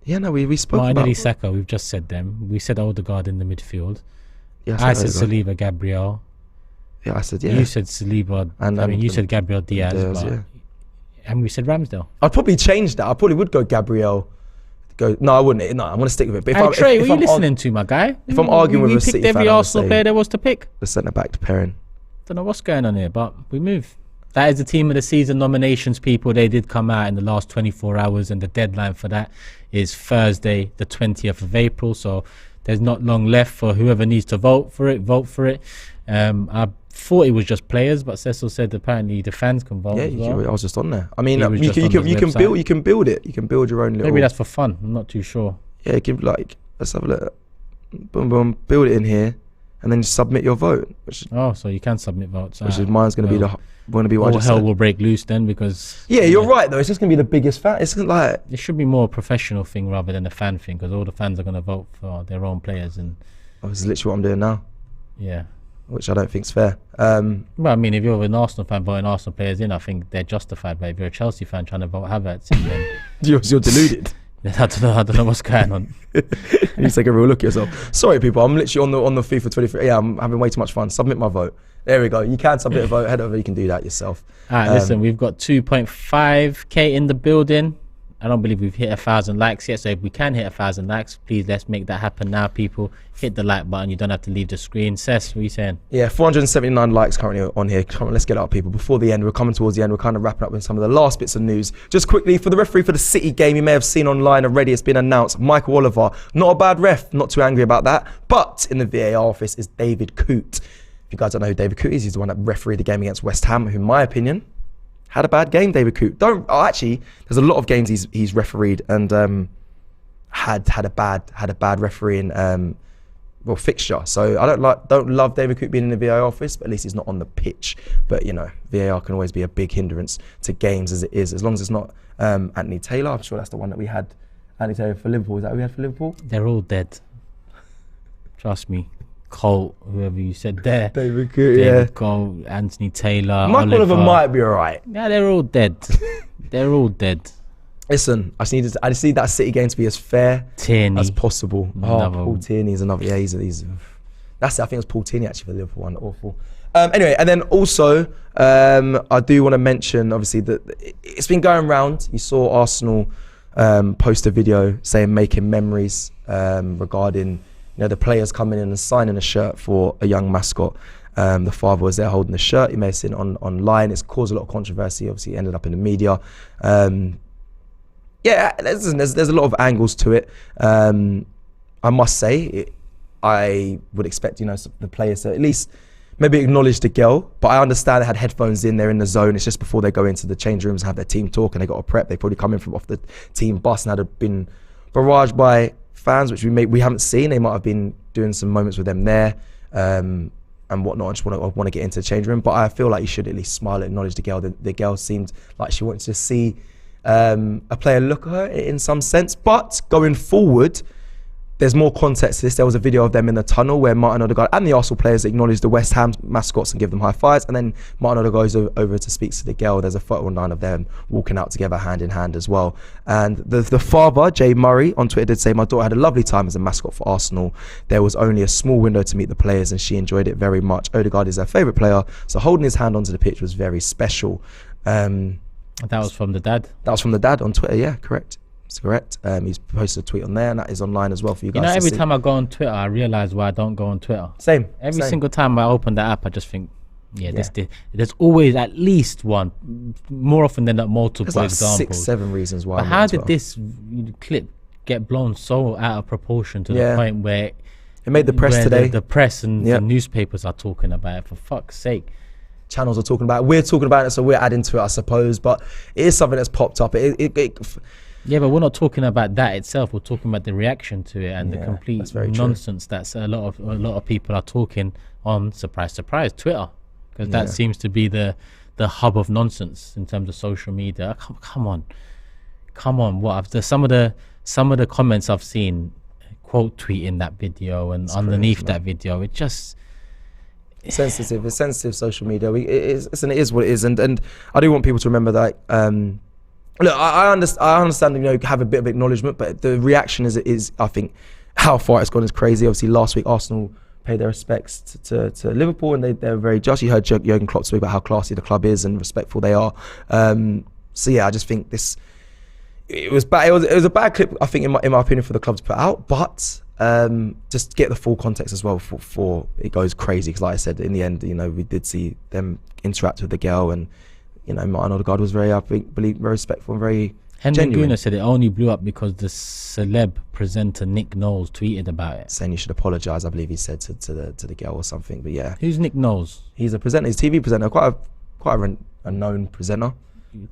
Yeah, no, we spoke Martinelli, about Saka, we've just said them. We said Odegaard in the midfield. Yeah, I said Saliba, Gabriel. Yeah, I said, yeah. You said Saliba. You said Gabriel Diaz. Yeah. And we said Ramsdale. I'd probably change that. I probably would go Gabriel go. No, I wouldn't. No, I'm gonna stick with it. But Hey, Trey, what are you listening to, my guy? If I'm arguing with a City picked every fan, I would Arsenal say player there was to pick. the centre back pairing. Don't know what's going on here, but we move. That is the team of the season nominations, people. They did come out in the last 24 hours, and the deadline for that is Thursday, the 20th of April. So there's not long left for whoever needs to vote for it. Vote for it. I thought it was just players, but Cecil said apparently the fans can vote. Yeah, as well. I was just on there. I mean, He was you just can on his build website. you can build it. You can build your own little. Maybe that's for fun. I'm not too sure. Yeah, you can let's have a look. Boom, boom, build it in here, and then just submit your vote. Which So you can submit votes. is mine's going to be what I all just hell said. will break loose then, because Yeah, you're right though. It's just going to be the biggest fan. It's like it should be more a professional thing rather than a fan thing, because all the fans are going to vote for their own players, and this is literally what I'm doing now, yeah. which I don't think's fair. Well, I mean, if you're an Arsenal fan voting Arsenal players in, I think they're justified. But if you're a Chelsea fan trying to vote Havertz in, then You're deluded. I don't know what's going on. You need to take a real look at yourself. Sorry, people. I'm literally on the FIFA 23. Yeah, I'm having way too much fun. Submit my vote. There we go. You can submit a vote. Head over. You can do that yourself. All right, listen, we've got 2.5k in the building. I don't believe we've hit 1,000 likes yet. So if we can hit 1,000 likes, please let's make that happen now, people. Hit the like button. You don't have to leave the screen. Cess, what are you saying? Yeah, 479 likes currently on here. Come on, let's get it up, people. Before the end, we're coming towards the end. We're kind of wrapping up with some of the last bits of news. Just quickly, for the referee for the City game, you may have seen online already, it's been announced. Michael Oliver, not a bad ref, not too angry about that. But in the VAR office is David Coote. If you guys don't know who David Coote is, he's the one that refereed the game against West Ham, who, in my opinion, had a bad game. David Coote. Actually, there's a lot of games he's refereed and had a bad refereeing fixture. So I don't love David Coote being in the VAR office, but at least he's not on the pitch. But you know, VAR can always be a big hindrance to games as it is, as long as it's not Anthony Taylor. I'm sure that's the one that we had. Anthony Taylor for Liverpool. Is that who we had for Liverpool? They're all dead. Trust me. Colt, whoever you said there. David Coote, David Colt, Anthony Taylor, Michael Oliver might be alright. Yeah, they're all dead. They're all dead. Listen, I just need that City game to be as fair Tierney. as possible. Another Paul Tierney is another. Yeah, he's that's it. I think it was Paul Tierney actually for the Liverpool one. Awful. Anyway, and then also I do want to mention obviously that it's been going round. You saw Arsenal post a video saying making memories regarding the players coming in and signing a shirt for a young mascot. The father was there holding the shirt. You may have seen it online. It's caused a lot of controversy. Obviously, it ended up in the media. Yeah, there's a lot of angles to it. I must say, I would expect the players to at least maybe acknowledge the girl. But I understand they had headphones in. They're in the zone. It's just before they go into the change rooms and have their team talk, and they got to prep. They probably come in from off the team bus and had been barraged by fans, which we haven't seen. They might have been doing some moments with them there and whatnot. I just want to get into the change room, but I feel like you should at least smile and acknowledge the girl. The girl seemed like she wanted to see a player look at her in some sense. But going forward, there's more context to this. There was a video of them in the tunnel where Martin Odegaard and the Arsenal players acknowledge the West Ham mascots and give them high fives, and then Martin Odegaard goes over to speak to the girl. There's a photo online of them walking out together hand in hand as well. And the father, Jay Murray, on Twitter did say, "My daughter had a lovely time as a mascot for Arsenal. There was only a small window to meet the players and she enjoyed it very much. Odegaard is her favourite player, so holding his hand onto the pitch was very special." That was from the dad. That was from the dad on Twitter, yeah, correct. That's correct. He's posted a tweet on there, and that is online as well for you guys. Every time I go on Twitter, I realise why I don't go on Twitter. Same. Every single time I open the app, I just think, there's always at least one, more often than not multiple There's like examples. 6-7 reasons why. But how did this clip get blown so out of proportion to the point where it made the press today? The press and the newspapers are talking about it, for fuck's sake. Channels are talking about it. We're talking about it, so we're adding to it, I suppose. But it is something that's popped up. Yeah, but we're not talking about that itself. We're talking about the reaction to it and the complete nonsense that's a lot of people are talking on, surprise, surprise, Twitter, because that seems to be the hub of nonsense in terms of social media. Come on. What some of the comments I've seen quote tweeting that video and underneath that video, it just sensitive. It's sensitive social media. It is what it is, and I do want people to remember that. Look, I understand, have a bit of acknowledgement, but the reaction is I think how far it's gone is crazy. Obviously, last week Arsenal paid their respects to Liverpool, and they're very just. You heard Jurgen Klopp speak about how classy the club is and respectful they are. So yeah, I just think this it was bad. It was a bad clip, I think, in my opinion, for the club to put out. But just get the full context as well before it goes crazy. Because, like I said, in the end, you know, we did see them interact with the girl, and you know, Martin Odegaard was very, I believe, very respectful and very genuine. Guna said it only blew up because the celeb presenter Nick Knowles tweeted about it, saying you should apologise. I believe he said to the girl or something. But yeah, who's Nick Knowles? He's a presenter. He's a TV presenter, quite a known presenter.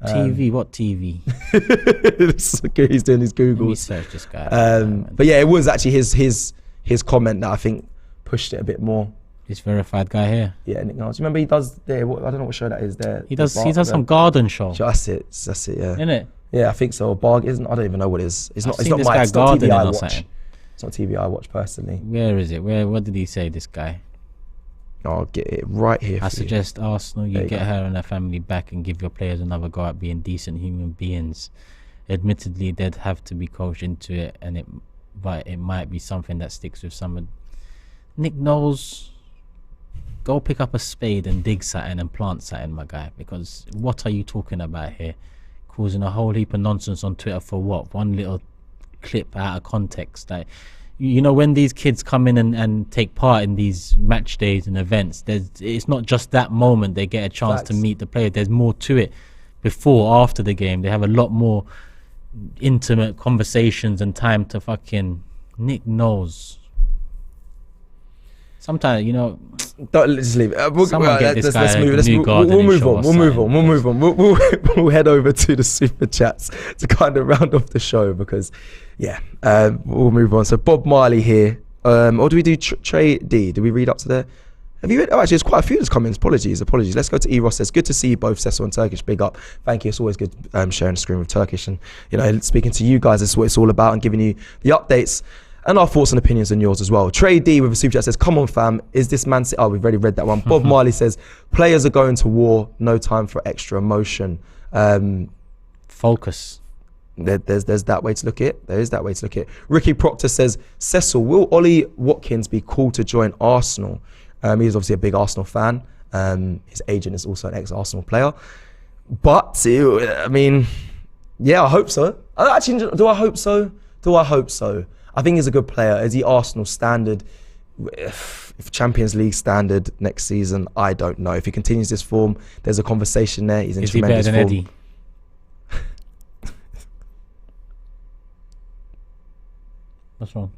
TV? What TV? He's doing his Googles. Let me search this guy. But yeah, it was actually his comment that I think pushed it a bit more. This verified guy here. Yeah, Nick Knowles. Remember, he does I don't know what show that is. There, he does some garden show. That's it. Yeah. Isn't it? Yeah, I think so. Barg isn't. I don't even know what it is. It's not. It's not my TV I watch. Something. It's not TV I watch personally. Where is it? What did he say? This guy. I'll get it right here. I suggest Arsenal, you get her and her family back and give your players another go at being decent human beings. Admittedly, they'd have to be coached into it, but it might be something that sticks with some. Nick Knowles, go pick up a spade and dig something and plant something, my guy. Because what are you talking about here? Causing a whole heap of nonsense on Twitter for what? One little clip out of context. Like, you know, when these kids come in and take part in these match days and events, it's not just that moment they get a chance to meet the player. There's more to it before, after the game. They have a lot more intimate conversations and time to fucking... Nick Knowles. Sometimes, you know... Don't, just leave it. We'll move on. We'll head over to the super chats to kind of round off the show because, yeah, we'll move on. So Bob Marley here, or do we do Trey D? Do we read up to there? Have you read? Oh, actually, there's quite a few of those comments. Apologies. Let's go to Eros. Says, good to see you both, Cecil and Turkish. Big up. Thank you. It's always good sharing the screen with Turkish, and you know, speaking to you guys is what it's all about, and giving you the updates and our thoughts and opinions on yours as well. Trey D with a super chat says, come on fam, is this Man City? Oh, we've already read that one. Bob Marley says, players are going to war, no time for extra emotion. Focus. There's that way to look at it. There is that way to look at it. Ricky Proctor says, Cecil, will Ollie Watkins be called to join Arsenal? He's obviously a big Arsenal fan. His agent is also an ex-Arsenal player. But, I mean, yeah, I hope so. Actually, do I hope so? I think he's a good player. Is he Arsenal standard? If Champions League standard next season, I don't know. If he continues this form, there's a conversation there. He's in tremendous form. Is he better than Eddie? What's wrong?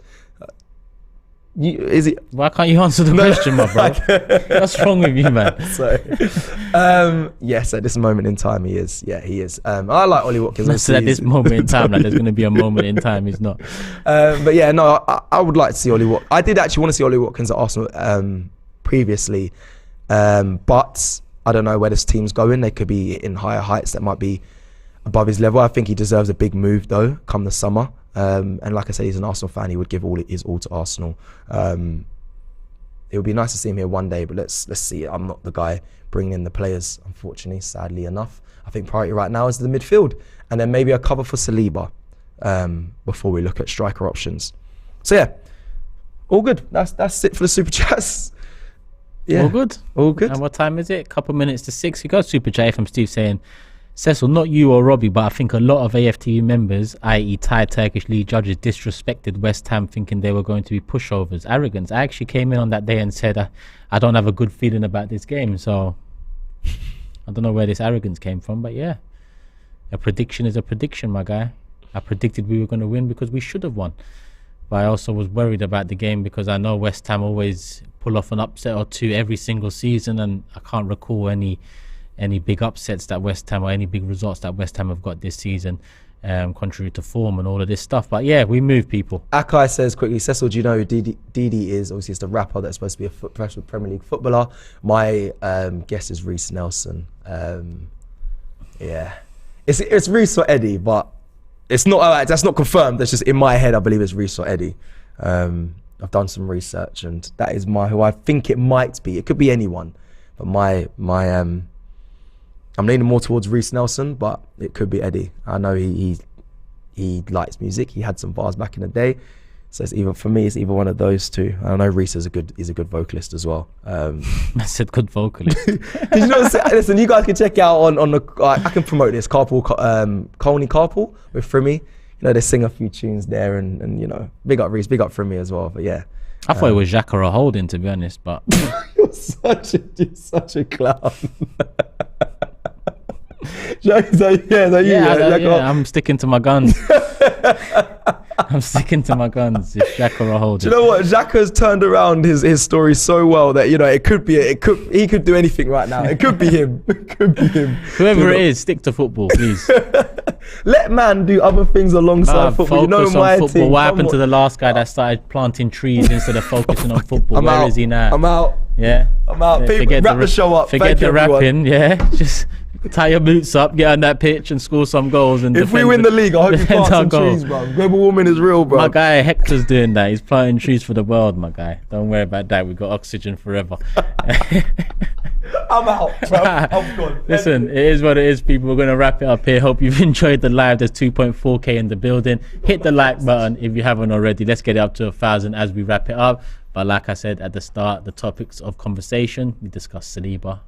Why can't you answer the question, my bro? What's wrong with you, man? Yes, at this moment in time, he is. Yeah, he is. I like Ollie Watkins. So at this moment in time, like there's going to be a moment in time, he's not. But yeah, no, I would like to see Ollie Watkins. I did actually want to see Ollie Watkins at Arsenal previously, but I don't know where this team's going. They could be in higher heights that might be above his level. I think he deserves a big move though, come the summer. And like I said, he's an Arsenal fan. He would give his all to Arsenal. It would be nice to see him here one day, but let's see. I'm not the guy bringing in the players, unfortunately, sadly enough. I think priority right now is the midfield, and then maybe a cover for Saliba before we look at striker options. So yeah, all good. That's it for the super chats. Yeah, all good. And what time is it? A couple minutes to 6. We got super chat from Steve saying, Cecil, not you or Robbie, but I think a lot of AFTV members, i.e. Thai Turkish league judges, disrespected West Ham thinking they were going to be pushovers. Arrogance. I actually came in on that day and said I don't have a good feeling about this game, so I don't know where this arrogance came from, but yeah, a prediction is a prediction, my guy. I predicted we were going to win because we should have won, but I also was worried about the game because I know West Ham always pull off an upset or two every single season, and I can't recall any big upsets that West Ham or any big results that West Ham have got this season, contrary to form and all of this stuff. But yeah, we move people. Akai says quickly, Cecil, do you know who Didi is? Obviously, it's the rapper that's supposed to be a professional Premier League footballer. My guess is Reece Nelson. Yeah, it's Reece or Eddie, but it's not. That's not confirmed. That's just in my head. I believe it's Reece or Eddie. I've done some research, and that is who I think it might be. It could be anyone, but I'm leaning more towards Reece Nelson, but it could be Eddie. I know he likes music. He had some bars back in the day. So it's either, for me, it's either one of those two. I know Reese is a good vocalist as well. I said good vocalist. Did you know? Listen, you guys can check it out on the. I can promote this Colney Carpool with Frimmy. You know, they sing a few tunes there, and you know, big up Reese, big up Frimmy as well. But yeah, I thought it was Jacques or Holding, to be honest, but you're such a clown. I'm sticking to my guns. I'm sticking to my guns. It's Jacques or Holding. Do you know what? Jacques has turned around his story so well that, you know, he could do anything right now. It could be him. It could be him. Whoever it is, stick to football, please. Let man do other things alongside football. You know, my football. team. What happened to the last guy that started planting trees instead of focusing on football? Where is he now? I'm out. Yeah. I'm out. Yeah, Wrap the show up. Forget the rapping. Yeah. Just tie your boots up, get on that pitch and score some goals. And if we win the league, I hope you plant some trees, bro. Global warming is real, bro. My guy Hector's doing that. He's planting trees for the world, my guy. Don't worry about that. We've got oxygen forever. I'm out, bro. I'm gone. Listen, it is what it is, people. We're going to wrap it up here. Hope you've enjoyed the live. There's 2.4k in the building. Hit the like button if you haven't already. Let's get it up to 1,000 as we wrap it up. But like I said at the start, the topics of conversation, we discussed Saliba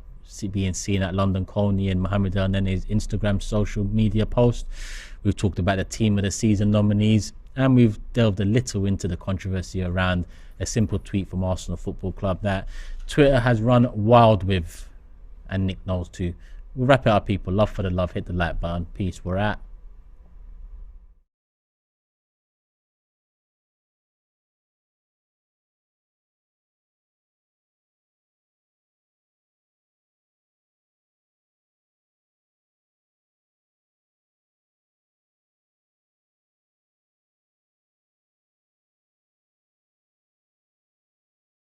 being seen at London Colney and Mohamed El Nene's Instagram social media post. We've talked about the team of the season nominees, and we've delved a little into the controversy around a simple tweet from Arsenal Football Club that Twitter has run wild with, and Nick knows too. We'll wrap it up, people. Love for the love. Hit the like button. Peace. We're out.